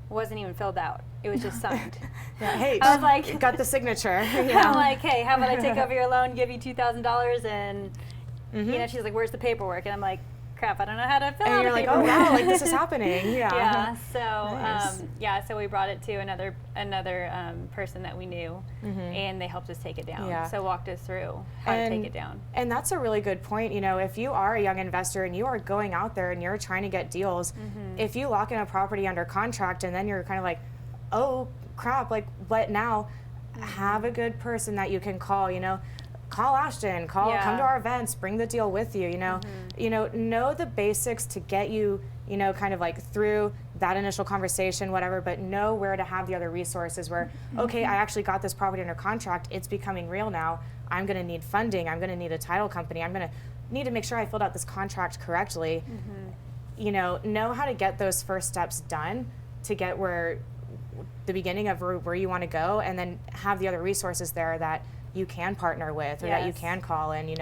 wasn't even filled out. It was just signed. Yeah, hey, I was like, got the signature. I'm like, hey, how about I take over your loan, give you $2,000, and she's like, where's the paperwork? And I'm like, crap, I don't know how to fill out. And you're like, oh wow, like this is happening. Yeah. Yeah. So Nice. So we brought it to another person that we knew, and they helped us take it down. Yeah. So walked us through how to take it down. And that's a really good point. If you are a young investor and you are going out there and you're trying to get deals, if you lock in a property under contract and then you're kind of like, oh crap, like what now? Have a good person that you can call. Call Ashton, come to our events, bring the deal with you, know the basics to get you, kind of like through that initial conversation, whatever, but know where to have the other resources where, okay, I actually got this property under contract, it's becoming real now, I'm gonna need funding, I'm gonna need a title company, I'm gonna need to make sure I filled out this contract correctly. Know how to get those first steps done to get the beginning of where you wanna go, and then have the other resources there that you can partner with, or that you can call and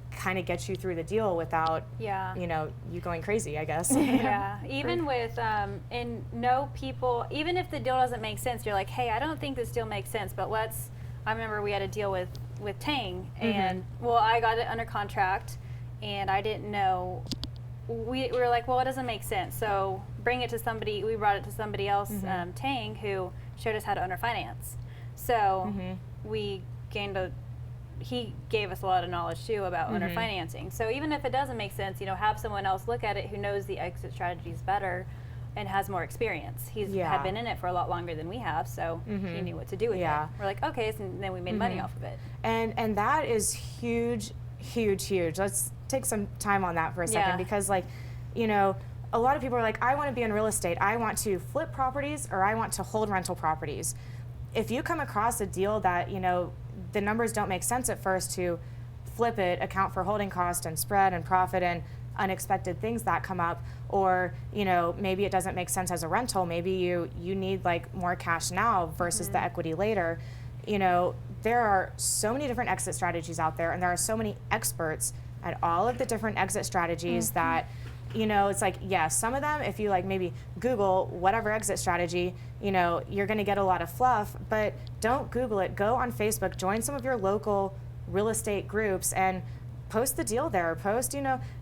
kind of get you through the deal without you going crazy, I guess. Yeah, even with and know people, even if the deal doesn't make sense, you're like, hey, I don't think this deal makes sense, but I remember we had a deal with Tang, and I got it under contract, and I didn't know, we were like, well, it doesn't make sense, so bring it to somebody. We brought it to somebody else, Tang, who showed us how to owner finance. So he gave us a lot of knowledge too about owner financing. So even if it doesn't make sense, have someone else look at it who knows the exit strategies better and has more experience. He's had been in it for a lot longer than we have, so he knew what to do with it. We're like, okay, so then we made money off of it. And that is huge, huge, huge. Let's take some time on that for a second, because a lot of people are like, I want to be in real estate. I want to flip properties, or I want to hold rental properties. If you come across a deal that, the numbers don't make sense at first to flip it, account for holding cost and spread and profit and unexpected things that come up, or maybe it doesn't make sense as a rental, maybe you need like more cash now versus the equity later. There are so many different exit strategies out there, and there are so many experts at all of the different exit strategies that it's like, some of them, if you like maybe Google whatever exit strategy, you're going to get a lot of fluff, but don't Google it. Go on Facebook, join some of your local real estate groups and post the deal there. Post,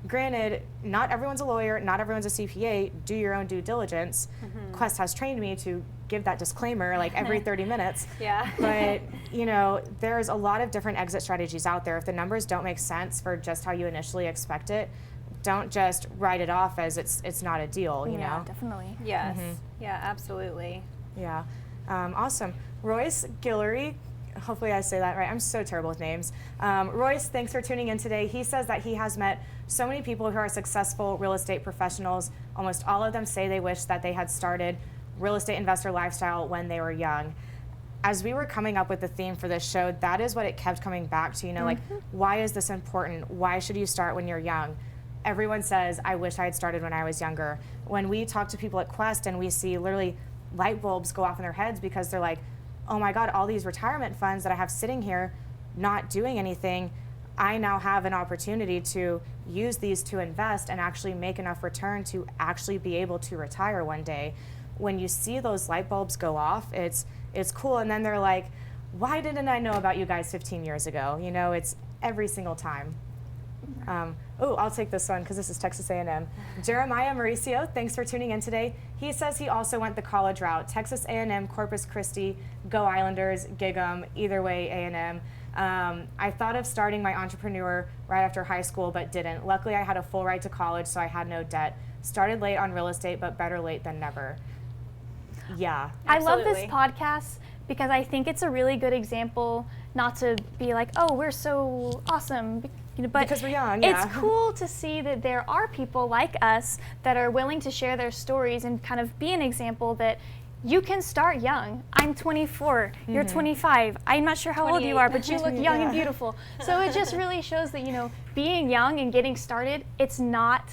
granted, not everyone's a lawyer, not everyone's a CPA, do your own due diligence. Quest has trained me to give that disclaimer like every 30 minutes. But, there's a lot of different exit strategies out there. If the numbers don't make sense for just how you initially expect it, don't just write it off as it's not a deal, you Yeah, know? definitely. Yes. Yeah, absolutely. Yeah. Awesome. Royce Guillory, hopefully I say that right. I'm so terrible with names. Royce, thanks for tuning in today. He says that he has met so many people who are successful real estate professionals. Almost all of them say they wish that they had started real estate investor lifestyle when they were young. As we were coming up with the theme for this show, that is what it kept coming back to, you know, like, why is this important? Why should you start when you're young? Everyone says, I wish I had started when I was younger. When we talk to people at Quest and we see literally light bulbs go off in their heads because they're like, oh my God, all these retirement funds that I have sitting here not doing anything, I now have an opportunity to use these to invest and actually make enough return to actually be able to retire one day. When you see those light bulbs go off, it's cool. And then they're like, why didn't I know about you guys 15 years ago? You know, it's every single time. I'll take this one because this is Texas A&M. Jeremiah Mauricio, thanks for tuning in today. He says he also went the college route, Texas A&M, Corpus Christi, go Islanders, gig 'em, either way A&M. I thought of starting my entrepreneur right after high school, but didn't. Luckily, I had a full ride to college, so I had no debt. Started late on real estate, but better late than never. Yeah. I love this Absolutely. podcast because I think it's a really good example, not to be like, oh, we're so awesome, you know, but Because we're young, yeah. it's cool to see that there are people like us that are willing to share their stories and kind of be an example that you can start young. I'm 24, you're 25. I'm not sure how old you 28. are, but you look young and beautiful. So it just really shows that, you know, being young and getting started, it's not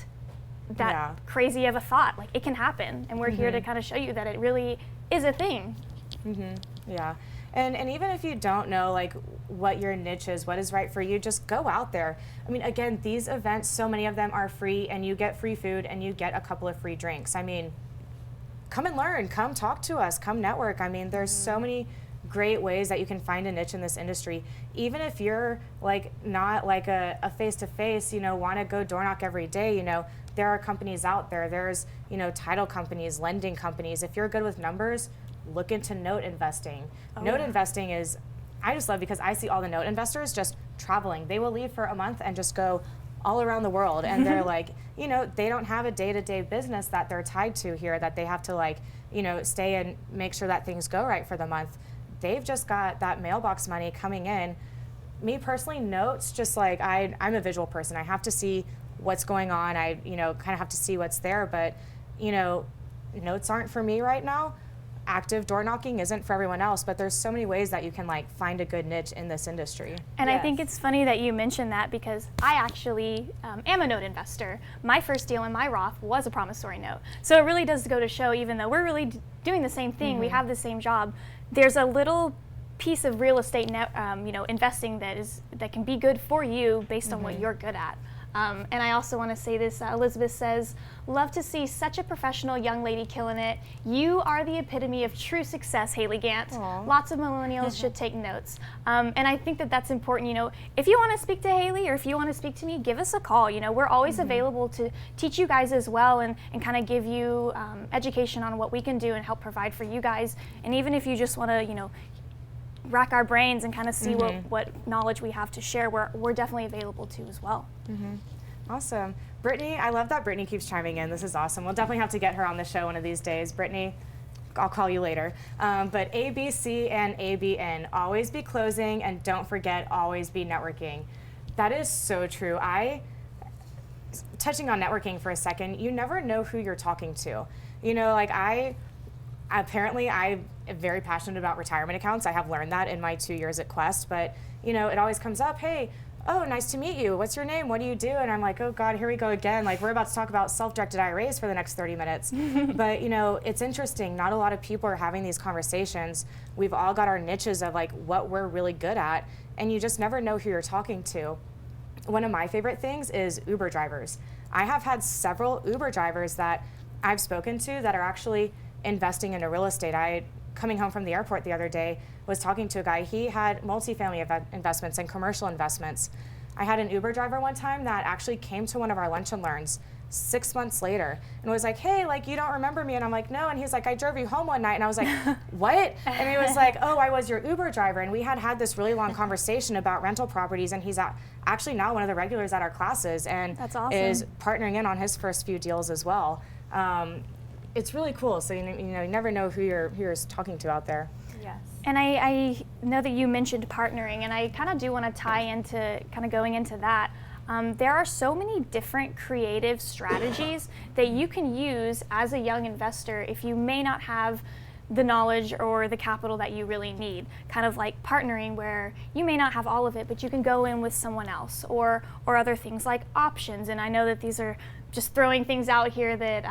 that Yeah. crazy of a thought. Like, it can happen, and we're here to kind of show you that it really is a thing. Yeah. And even if you don't know like what your niche is, what is right for you, just go out there. I mean, again, these events, so many of them are free, and you get free food and you get a couple of free drinks. I mean, come and learn, come talk to us, come network. I mean, there's so many great ways that you can find a niche in this industry. Even if you're like not like a face-to-face, you know, want to go door knock every day, you know, there are companies out there. There's, you know, title companies, lending companies. If you're good with numbers, look into note investing. Note investing is, I just love because I see all the note investors just traveling. They will leave for a month and just go all around the world. And they're like, you know, they don't have a day-to-day business that they're tied to here that they have to like, you know, stay and make sure that things go right for the month. They've just got that mailbox money coming in. Me personally, notes, just like I'm a visual person. I have to see what's going on. I, you know, kind of have to see what's there. But, you know, notes aren't for me right now. Active door knocking isn't for everyone else, but there's so many ways that you can like find a good niche in this industry. And I think Yes. it's funny that you mentioned that because I actually am a note investor. My first deal in my Roth was a promissory note. So it really does go to show, even though we're really doing the same thing, we have the same job, there's a little piece of real estate you know, investing that can be good for you based on what you're good at. And I also want to say this, Elizabeth says, love to see such a professional young lady killing it. You are the epitome of true success, Haley Gant. Aw. Lots of millennials should take notes. And I think that that's important. You know, if you want to speak to Haley or if you want to speak to me, give us a call. You know, we're always available to teach you guys as well and kind of give you education on what we can do and help provide for you guys. And even if you just want to, you know, rack our brains and kind of see what knowledge we have to share, we're definitely available to as well. Awesome. Brittany, I love that Brittany keeps chiming in. This is awesome. We'll definitely have to get her on the show one of these days. Brittany, I'll call you later. But ABC and ABN, always be closing, and don't forget, always be networking. That is so true. Touching on networking for a second, you never know who you're talking to. You know, like I'm very passionate about retirement accounts. I have learned that in my 2 years at Quest, but you know, it always comes up, hey, oh, nice to meet you. What's your name? What do you do? And I'm like, oh God, here we go again. Like, we're about to talk about self-directed IRAs for the next 30 minutes. But you know, it's interesting. Not a lot of people are having these conversations. We've all got our niches of like what we're really good at, and you just never know who you're talking to. One of my favorite things is Uber drivers. I have had several Uber drivers that I've spoken to that are actually investing into real estate. Coming home from the airport the other day, was talking to a guy. He had multifamily investments and commercial investments. I had an Uber driver one time that actually came to one of our lunch and learns 6 months later and was like, hey, like, you don't remember me? And I'm like, no. And he's like, I drove you home one night. And I was like, what? And he was like, oh, I was your Uber driver. And we had this really long conversation about rental properties, and he's actually now one of the regulars at our classes, and That's awesome. is partnering in on his first few deals as well. It's really cool. So you never know who you're talking to out there. Yes. And I know that you mentioned partnering, and I kind of do want to tie into kind of going into that. There are so many different creative strategies that you can use as a young investor if you may not have the knowledge or the capital that you really need. Kind of like partnering, where you may not have all of it, but you can go in with someone else, or other things like options. And I know that these are just throwing things out here that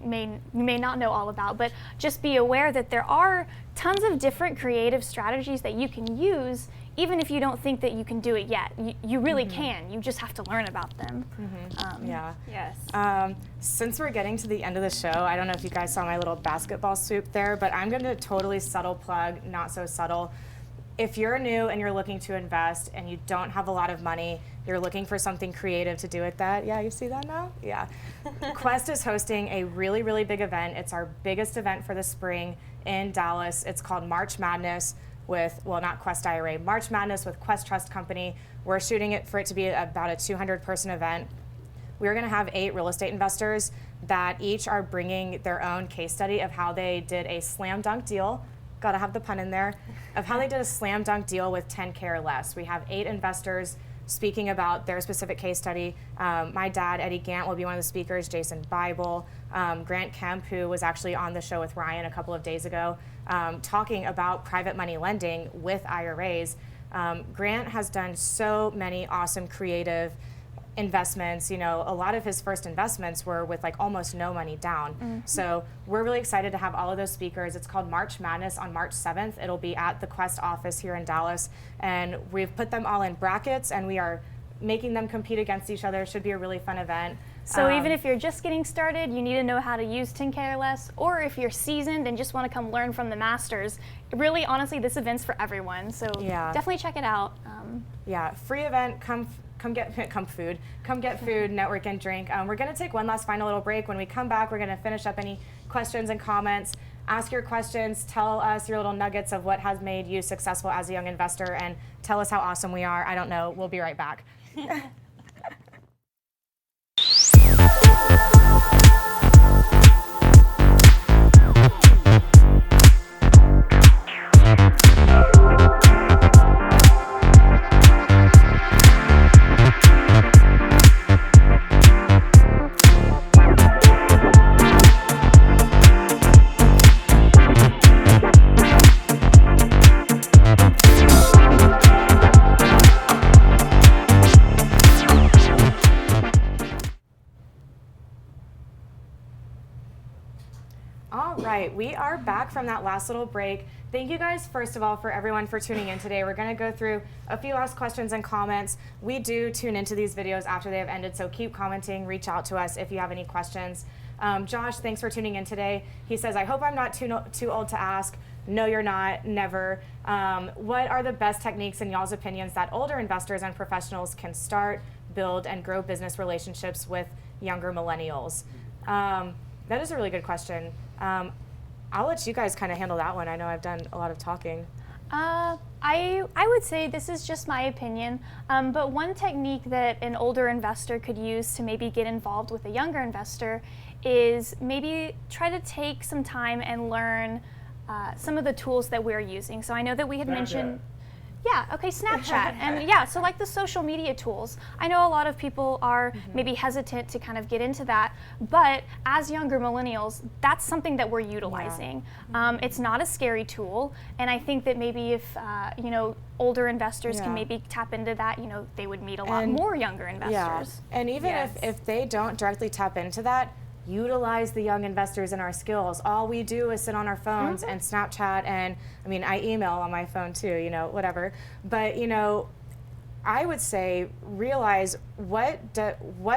you may not know all about, but just be aware that there are tons of different creative strategies that you can use, even if you don't think that you can do it yet. You really can. You just have to learn about them. Yeah. Yes. Since we're getting to the end of the show, I don't know if you guys saw my little basketball swoop there, but I'm going to totally subtle plug, not so subtle. If you're new and you're looking to invest and you don't have a lot of money, you're looking for something creative to do with that. Yeah, you see that now? Yeah. Quest is hosting a really, really big event. It's our biggest event for the spring in Dallas. It's called March Madness with, well, not Quest IRA, March Madness with Quest Trust Company. We're shooting it for it to be about a 200-person event. We're going to have 8 real estate investors that each are bringing their own case study of how they did a slam dunk deal. Gotta have the pun in there, of how they did a slam dunk deal with 10K or less. We have 8 investors speaking about their specific case study. My dad, Eddie Gant, will be one of the speakers, Jason Bible, Grant Kemp, who was actually on the show with Ryan a couple of days ago, talking about private money lending with IRAs. Grant has done so many awesome creative investments. A lot of his first investments were with like almost no money down. So we're really excited to have all of those speakers. It's called March Madness on March 7th. It'll be at the Quest office here in Dallas, and we've put them all in brackets, and we are making them compete against each other. It should be a really fun event. So even if you're just getting started, you need to know how to use 10K or less, or if you're seasoned and just want to come learn from the masters, really, honestly, this event's for everyone. So definitely check it out. Yeah, free event. Come get food, network, and drink. We're going to take one last final little break. When we come back, we're going to finish up any questions and comments. Ask your questions, tell us your little nuggets of what has made you successful as a young investor, and tell us how awesome we are. I don't know. We'll be right back. All right, we are back from that last little break. Thank you guys, first of all, for everyone for tuning in today. We're going to go through a few last questions and comments. We do tune into these videos after they have ended, so keep commenting, reach out to us if you have any questions. Josh, thanks for tuning in today. He says, I hope I'm not too old to ask. No, you're not, never. What are the best techniques in y'all's opinions that older investors and professionals can start, build, and grow business relationships with younger millennials? That is a really good question. I'll let you guys kind of handle that one. I know I've done a lot of talking. I would say this is just my opinion, but one technique that an older investor could use to maybe get involved with a younger investor is maybe try to take some time and learn some of the tools that we're using. So I know that we had mentioned, Snapchat. And so like the social media tools. I know a lot of people are maybe hesitant to kind of get into that, but as younger millennials, that's something that we're utilizing. It's not a scary tool, and I think that maybe if, older investors can maybe tap into that, they would meet a lot more younger investors. And even if they don't directly tap into that, utilize the young investors in our skills. All we do is sit on our phones and Snapchat, and I email on my phone too, whatever. But I would say realize what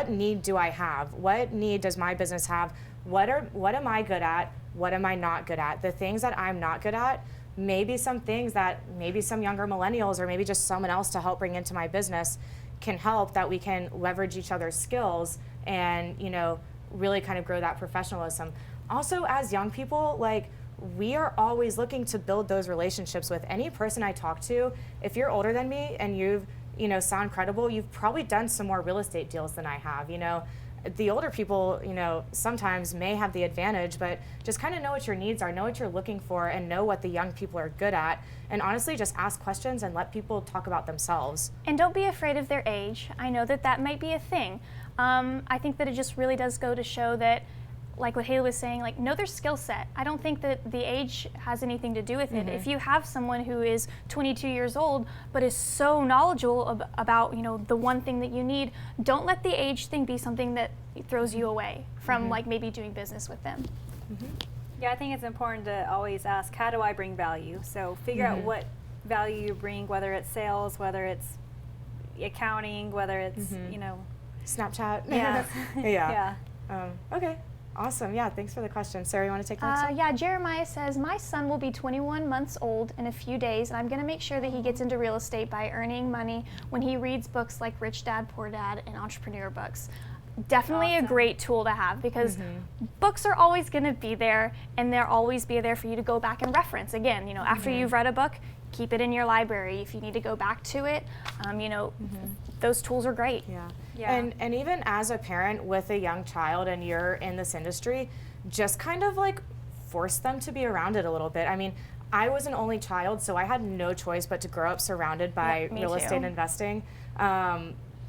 need do I have? What need does my business have? What am I good at? What am I not good at? The things that I'm not good at, maybe some things that maybe some younger millennials or maybe just someone else to help bring into my business can help, that we can leverage each other's skills and, you know, really kind of grow that professionalism. Also, as young people, like, we are always looking to build those relationships with any person I talk to. If you're older than me and you've, you know, sound credible, you've probably done some more real estate deals than I have, you know. The older people, you know, sometimes may have the advantage, but just kind of know what your needs are, know what you're looking for, and know what the young people are good at. And honestly, just ask questions and let people talk about themselves. And don't be afraid of their age. I know that that might be a thing. I think that it just really does go to show that, like what Haley was saying, like, know their skill set. I don't think that the age has anything to do with it. If you have someone who is 22 years old but is so knowledgeable about, you know, the one thing that you need, don't let the age thing be something that throws you away from like maybe doing business with them. Yeah, I think it's important to always ask, how do I bring value? So figure out what value you bring, whether it's sales, whether it's accounting, whether it's, you know. Snapchat. Yeah. Yeah. Okay. Awesome. Yeah, thanks for the question. Sarah, you want to take the next one? Yeah, Jeremiah says, my son will be 21 months old in a few days, and I'm going to make sure that he gets into real estate by earning money when he reads books like Rich Dad, Poor Dad, and entrepreneur books. Definitely a great tool to have, because books are always going to be there, and they'll always be there for you to go back and reference. Again, you know, after you've read a book, keep it in your library. If you need to go back to it, you know, those tools are great. Yeah. Yeah. And even as a parent with a young child and you're in this industry, just kind of like force them to be around it a little bit. I mean, I was an only child, so I had no choice but to grow up surrounded by real estate investing.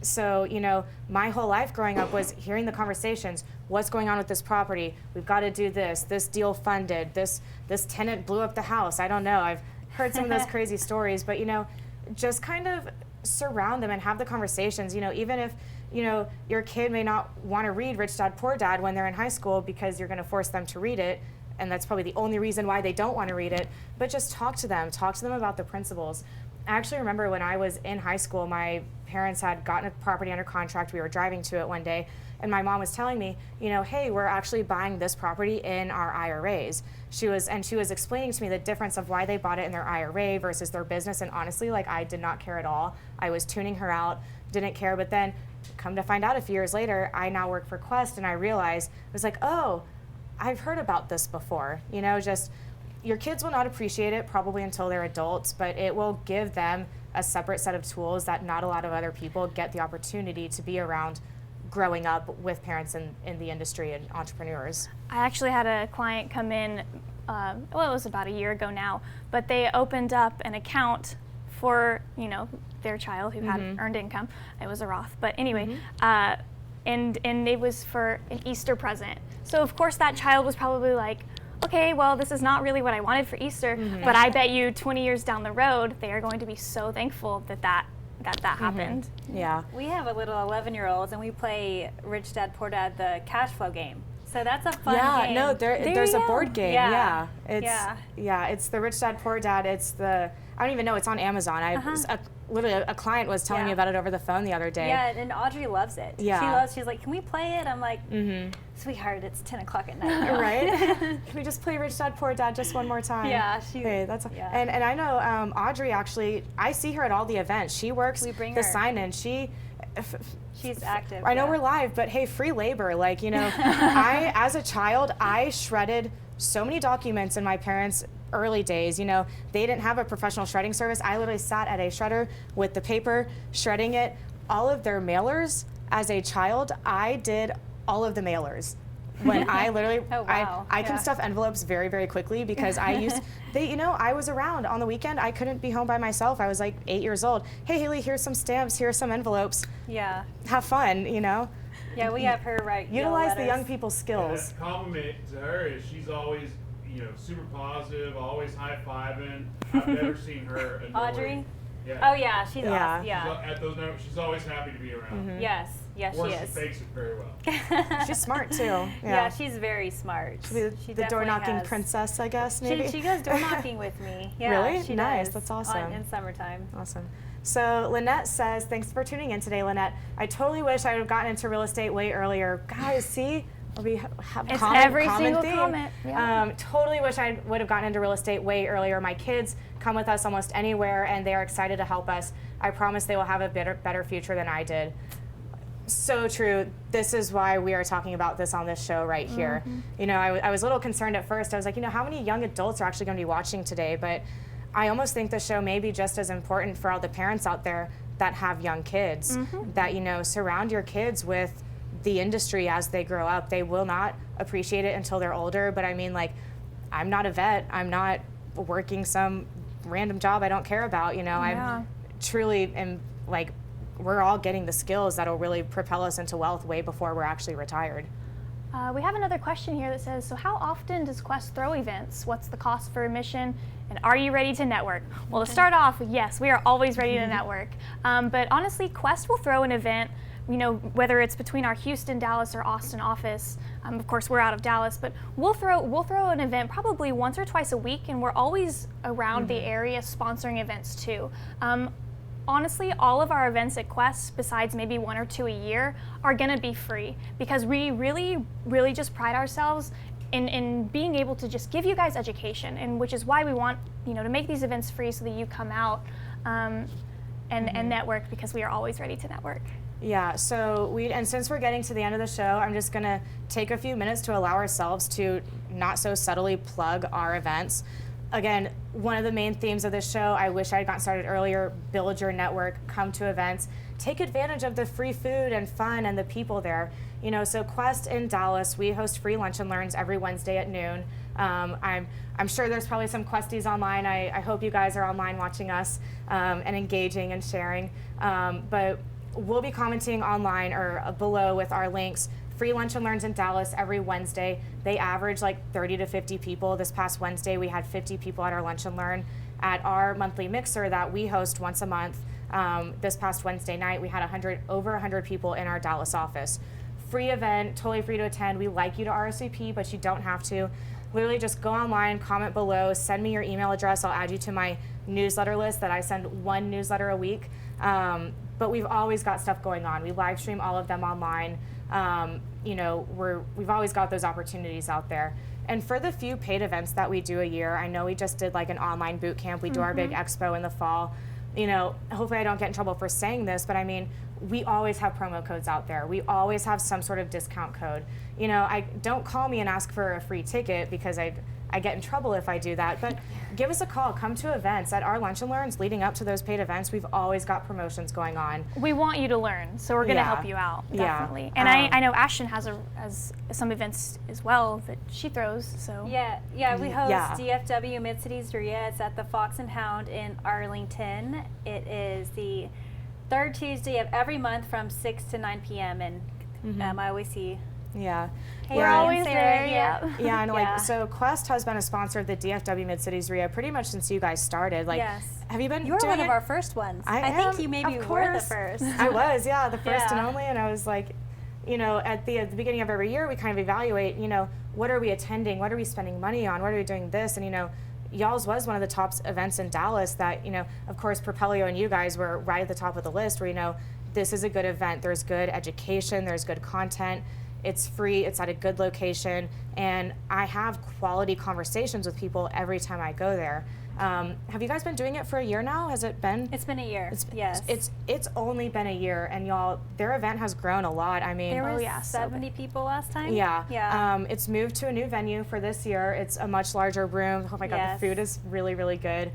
So, you know, my whole life growing up was hearing the conversations. What's going on with this property? We've got to do this. This deal funded. This tenant blew up the house. I don't know. I've heard some of those crazy stories, but, you know, just kind of surround them and have the conversations. You know, even if, you know, your kid may not want to read Rich Dad, Poor Dad when they're in high school because you're going to force them to read it, and that's probably the only reason why they don't want to read it, but just talk to them about the principles. I actually remember when I was in high school, my parents had gotten a property under contract. We were driving to it one day, and my mom was telling me, you know, hey, we're actually buying this property in our IRAs. She was explaining to me the difference of why they bought it in their IRA versus their business, and honestly, like, I did not care at all. I was tuning her out, didn't care, but then come to find out a few years later, I now work for Quest, and I realized, I was like, oh, I've heard about this before. You know, just, your kids will not appreciate it probably until they're adults, but it will give them a separate set of tools that not a lot of other people get the opportunity to be around growing up with parents in the industry and entrepreneurs. I actually had a client come in, well, it was about a year ago now, but they opened up an account for, you know, their child who had earned income. It was a Roth, but anyway, and it was for an Easter present. So of course that child was probably like, okay, well, this is not really what I wanted for Easter, but I bet you 20 years down the road, they are going to be so thankful that happened. Yeah. We have a little 11-year-olds, and we play Rich Dad, Poor Dad, the cash flow game. So that's a fun game. No, there's a board game. Yeah. It's the Rich Dad, Poor Dad. It's the, I don't even know, it's on Amazon. Literally a client was telling me about it over the phone the other day. Yeah, and Audrey loves it. Yeah. She's like, can we play it? I'm like, sweetheart, it's 10 o'clock at night. Right? Can we just play Rich Dad, Poor Dad just one more time? Yeah. And I know Audrey, actually, I see her at all the events. She works We bring the her. sign-in. She's active. I know we're live, but hey, free labor. Like, you know, as a child, I shredded so many documents in my parents' early days. You know, they didn't have a professional shredding service. I literally sat at a shredder with the paper, shredding it. All of their mailers, as a child, I did all of the mailers. When I literally, I can stuff envelopes very, very quickly because I was around on the weekend. I couldn't be home by myself. I was like 8 years old. Hey, Haley, here's some stamps. Here's some envelopes. Yeah. Have fun, you know? Yeah, we have her write Utilize the young people's skills. And a compliment to her is she's always, you know, super positive, always high-fiving. I've never seen her annoyed. Audrey? Yeah. Oh, yeah, she's awesome. Yeah. At those numbers, she's always happy to be around. Yes, Or she she is. fakes it very well. She's smart too. Yeah, she's very smart. She the door knocking princess, I guess, maybe. She goes door knocking with me. Yeah, really? She nice. does. That's awesome. In summertime. Awesome. So Lynette says, thanks for tuning in today, Lynette. I totally wish I would have gotten into real estate way earlier. Guys, see, We have It's comment, every common single theme. comment, yeah. Totally wish I would have gotten into real estate way earlier. My kids come with us almost anywhere, and they are excited to help us. I promise they will have a better future than I did. So true. This is why we are talking about this on this show right here. You know, I was a little concerned at first. I was like, you know, how many young adults are actually going to be watching today? But I almost think the show may be just as important for all the parents out there that have young kids, that, you know, surround your kids with the industry as they grow up. They will not appreciate it until they're older. But I mean, like, I'm not a vet. I'm not working some random job I don't care about. You know, Yeah. I truly am like, we're all getting the skills that'll really propel us into wealth way before we're actually retired. We have another question here that says, so how often does Quest throw events? What's the cost for admission? And are you ready to network? Well, to start off, yes, we are always ready to network. But honestly, Quest will throw an event, you know, whether it's between our Houston, Dallas, or Austin office. Of course, we're out of Dallas, but we'll throw an event probably once or twice a week, and we're always around the area sponsoring events too. Honestly, all of our events at Quest, besides maybe 1 or 2 a year, are going to be free because we really, really just pride ourselves in being able to just give you guys education, and which is why we want, you know, to make these events free so that you come out and network, because we are always ready to network. Yeah, so and since we're getting to the end of the show, I'm just gonna take a few minutes to allow ourselves to not so subtly plug our events. Again, one of the main themes of this show, I wish I had gotten started earlier, build your network, come to events, take advantage of the free food and fun and the people there. You know, so Quest in Dallas, we host free lunch and learns every Wednesday at noon. I'm sure there's probably some Questies online. I hope you guys are online watching us and engaging and sharing. But we'll be commenting online or below with our links. Free lunch and learns in Dallas every Wednesday. They average like 30 to 50 people. This past Wednesday, we had 50 people at our lunch and learn. At our monthly mixer that we host once a month, this past Wednesday night, we had over 100 people in our Dallas office. Free event, totally free to attend. We like you to RSVP, but you don't have to. Literally just go online, comment below, send me your email address. I'll add you to my newsletter list that I send 1 newsletter a week. But we've always got stuff going on. We live stream all of them online. You know, we've always got those opportunities out there. And for the few paid events that we do a year, I know we just did like an online boot camp. We do our big expo in the fall. You know, hopefully I don't get in trouble for saying this, but I mean, we always have promo codes out there. We always have some sort of discount code. You know, don't call me and ask for a free ticket because I get in trouble if I do that, but give us a call. Come to events. At our lunch and learns leading up to those paid events, we've always got promotions going on. We want you to learn, so we're going to help you out, definitely. Yeah. And I know Ashton has some events as well that she throws. So Yeah, we host DFW Mid-Cities RIA. It's at the Fox and Hound in Arlington. It is the 3rd Tuesday of every month from 6 to 9 p.m. And I always see we're always there. Yeah, and like, so Quest has been a sponsor of the DFW Mid-Cities RIA pretty much since you guys started. Like, have you been You were doing one of it? our first ones. I think you maybe were the first. I was, the first and only, and I was like, you know, at the beginning of every year, we kind of evaluate, you know, what are we attending? What are we spending money on? What are we doing this? And, you know, y'all's was one of the top events in Dallas that, you know, of course, Propelio and you guys were right at the top of the list where, you know, this is a good event. There's good education. There's good content. It's free, it's at a good location, and I have quality conversations with people every time I go there. Have you guys been doing it for a year now? Has it been? It's been a year. Yes. It's only been a year, and y'all, their event has grown a lot. I mean, there was 70 people last time. Yeah. It's moved to a new venue for this year. It's a much larger room. Oh my God, the food is really, really good.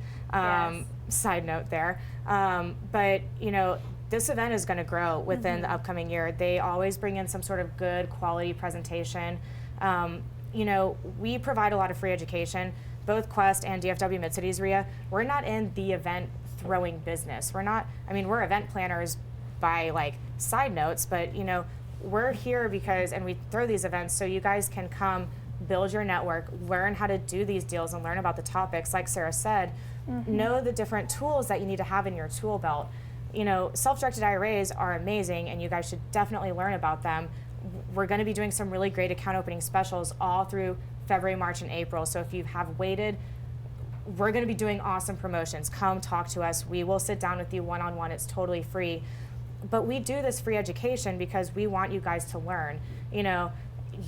Side note there. But you know, this event is going to grow within the upcoming year. They always bring in some sort of good quality presentation. You know, we provide a lot of free education, both Quest and DFW Mid-Cities RIA. We're not in the event throwing business. We're not, I mean, we're event planners by like side notes, but you know, we're here because, and we throw these events so you guys can come build your network, learn how to do these deals and learn about the topics. Like Sarah said, know the different tools that you need to have in your tool belt. You know, self-directed IRAs are amazing, and you guys should definitely learn about them. We're going to be doing some really great account opening specials all through February, March, and April. So if you have waited, we're going to be doing awesome promotions. Come talk to us. We will sit down with you one-on-one. It's totally free. But we do this free education because we want you guys to learn. You know,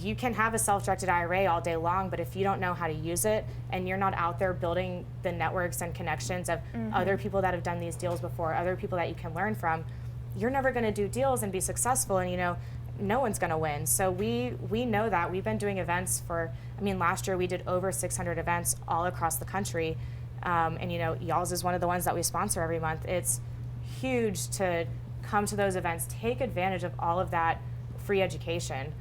you can have a self-directed IRA all day long, but if you don't know how to use it and you're not out there building the networks and connections of other people that have done these deals before, other people that you can learn from, you're never going to do deals and be successful, and no one's going to win. So we know that. We've been doing events for, last year we did over 600 events all across the country, and y'all's is one of the ones that we sponsor every month. It's huge to come to those events, take advantage of all of that free education.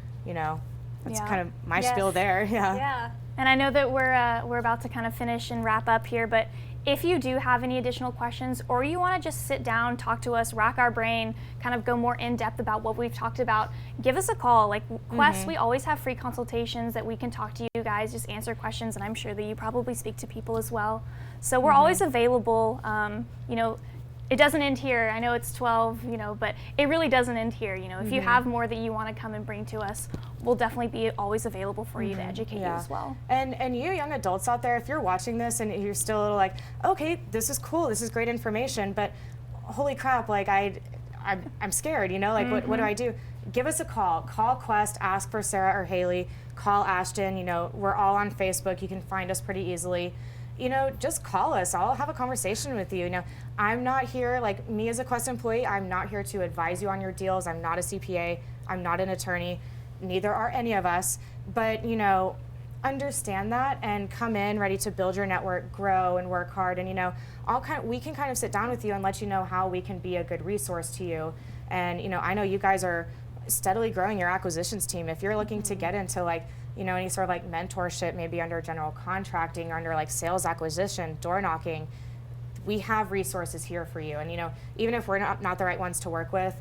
That's kind of my spiel there. Yeah. And I know that we're about to kind of finish and wrap up here, but if you do have any additional questions, or you want to just sit down, talk to us, rack our brain, kind of go more in depth about what we've talked about, give us a call. Like Quest, we always have free consultations that we can talk to you guys, just answer questions, and I'm sure that you probably speak to people as well. So we're always available. It doesn't end here. I know it's 12, but it really doesn't end here. If you have more that you want to come and bring to us, we'll definitely be always available for you to educate you as well. And you young adults out there, if you're watching this and you're still a little like, okay, this is cool, this is great information, but holy crap, like I'm scared, what do I do? Give us a call. Call Quest, ask for Sarah or Haley, call Ashton, we're all on Facebook, you can find us pretty easily. Just call us. I'll have a conversation with you. I'm not here, like me as a Quest employee, I'm not here to advise you on your deals. I'm not a CPA. I'm not an attorney. Neither are any of us. But, understand that and come in ready to build your network, grow, and work hard. And, we can kind of sit down with you and let you know how we can be a good resource to you. And, I know you guys are steadily growing your acquisitions team. If you're looking to get into any sort of like mentorship, maybe under general contracting or under like sales acquisition, door knocking, we have resources here for you. And even if we're not the right ones to work with,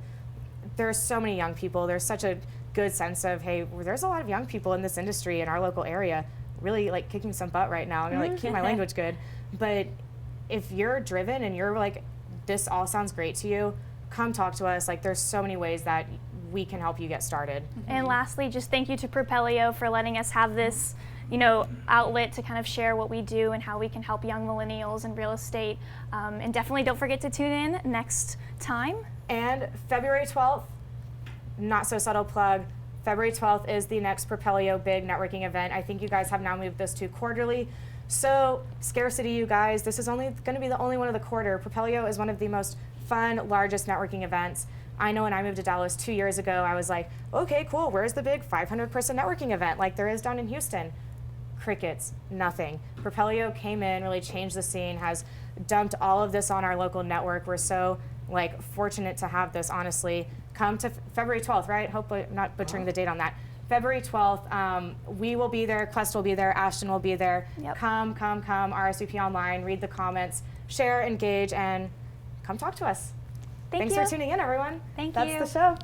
there's so many young people. There's such a good sense of, hey, there's a lot of young people in this industry in our local area, really like kicking some butt right now. I'm gonna keep my language good. But if you're driven and you're like, this all sounds great to you, come talk to us. Like there's so many ways that we can help you get started. And lastly, just thank you to Propelio for letting us have this, outlet to kind of share what we do and how we can help young millennials in real estate. And definitely don't forget to tune in next time. And February 12th, not so subtle plug, February 12th is the next Propelio big networking event. I think you guys have now moved this to quarterly. So scarcity, you guys, this is only going to be the only one of the quarter. Propelio is one of the most fun, largest networking events. I know when I moved to Dallas 2 years ago, I was like, okay, cool, where's the big 500-person networking event like there is down in Houston? Crickets, nothing. Propelio came in, really changed the scene, has dumped all of this on our local network. We're so fortunate to have this, honestly. Come to February 12th, right? Hopefully I'm not butchering the date on that. February 12th, we will be there, Quest will be there, Ashton will be there. Yep. Come, RSVP online, read the comments, share, engage, and come talk to us. Thanks for tuning in, everyone. Thank you. That's the show.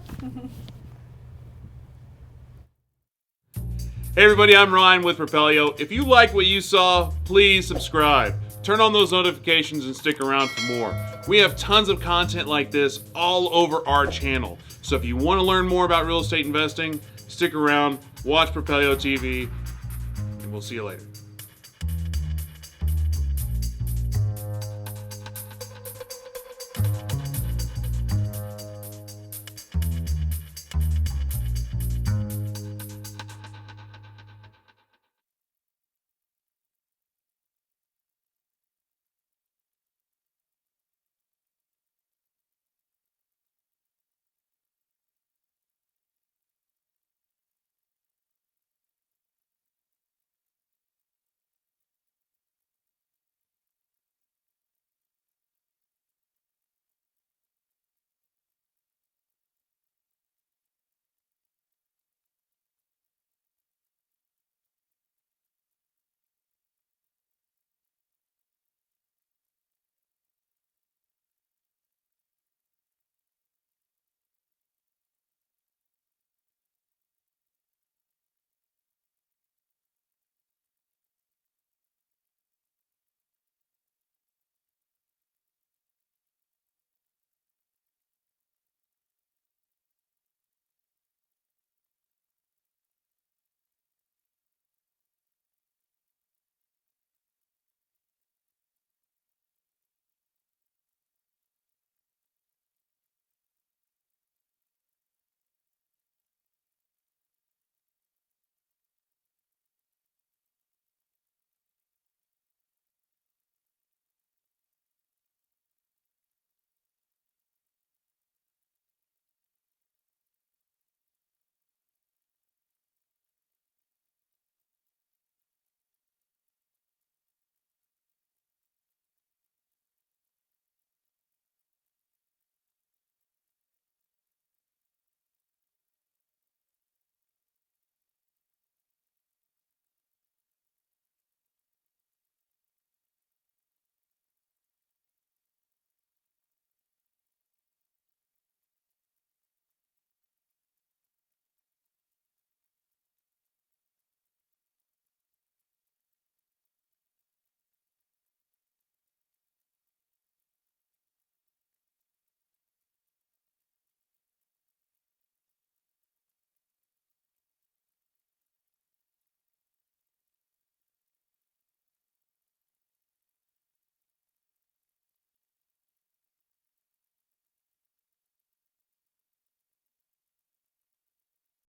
Hey everybody, I'm Ryan with Propelio. If you like what you saw, please subscribe. Turn on those notifications and stick around for more. We have tons of content like this all over our channel. So if you want to learn more about real estate investing, stick around, watch Propelio TV, and we'll see you later.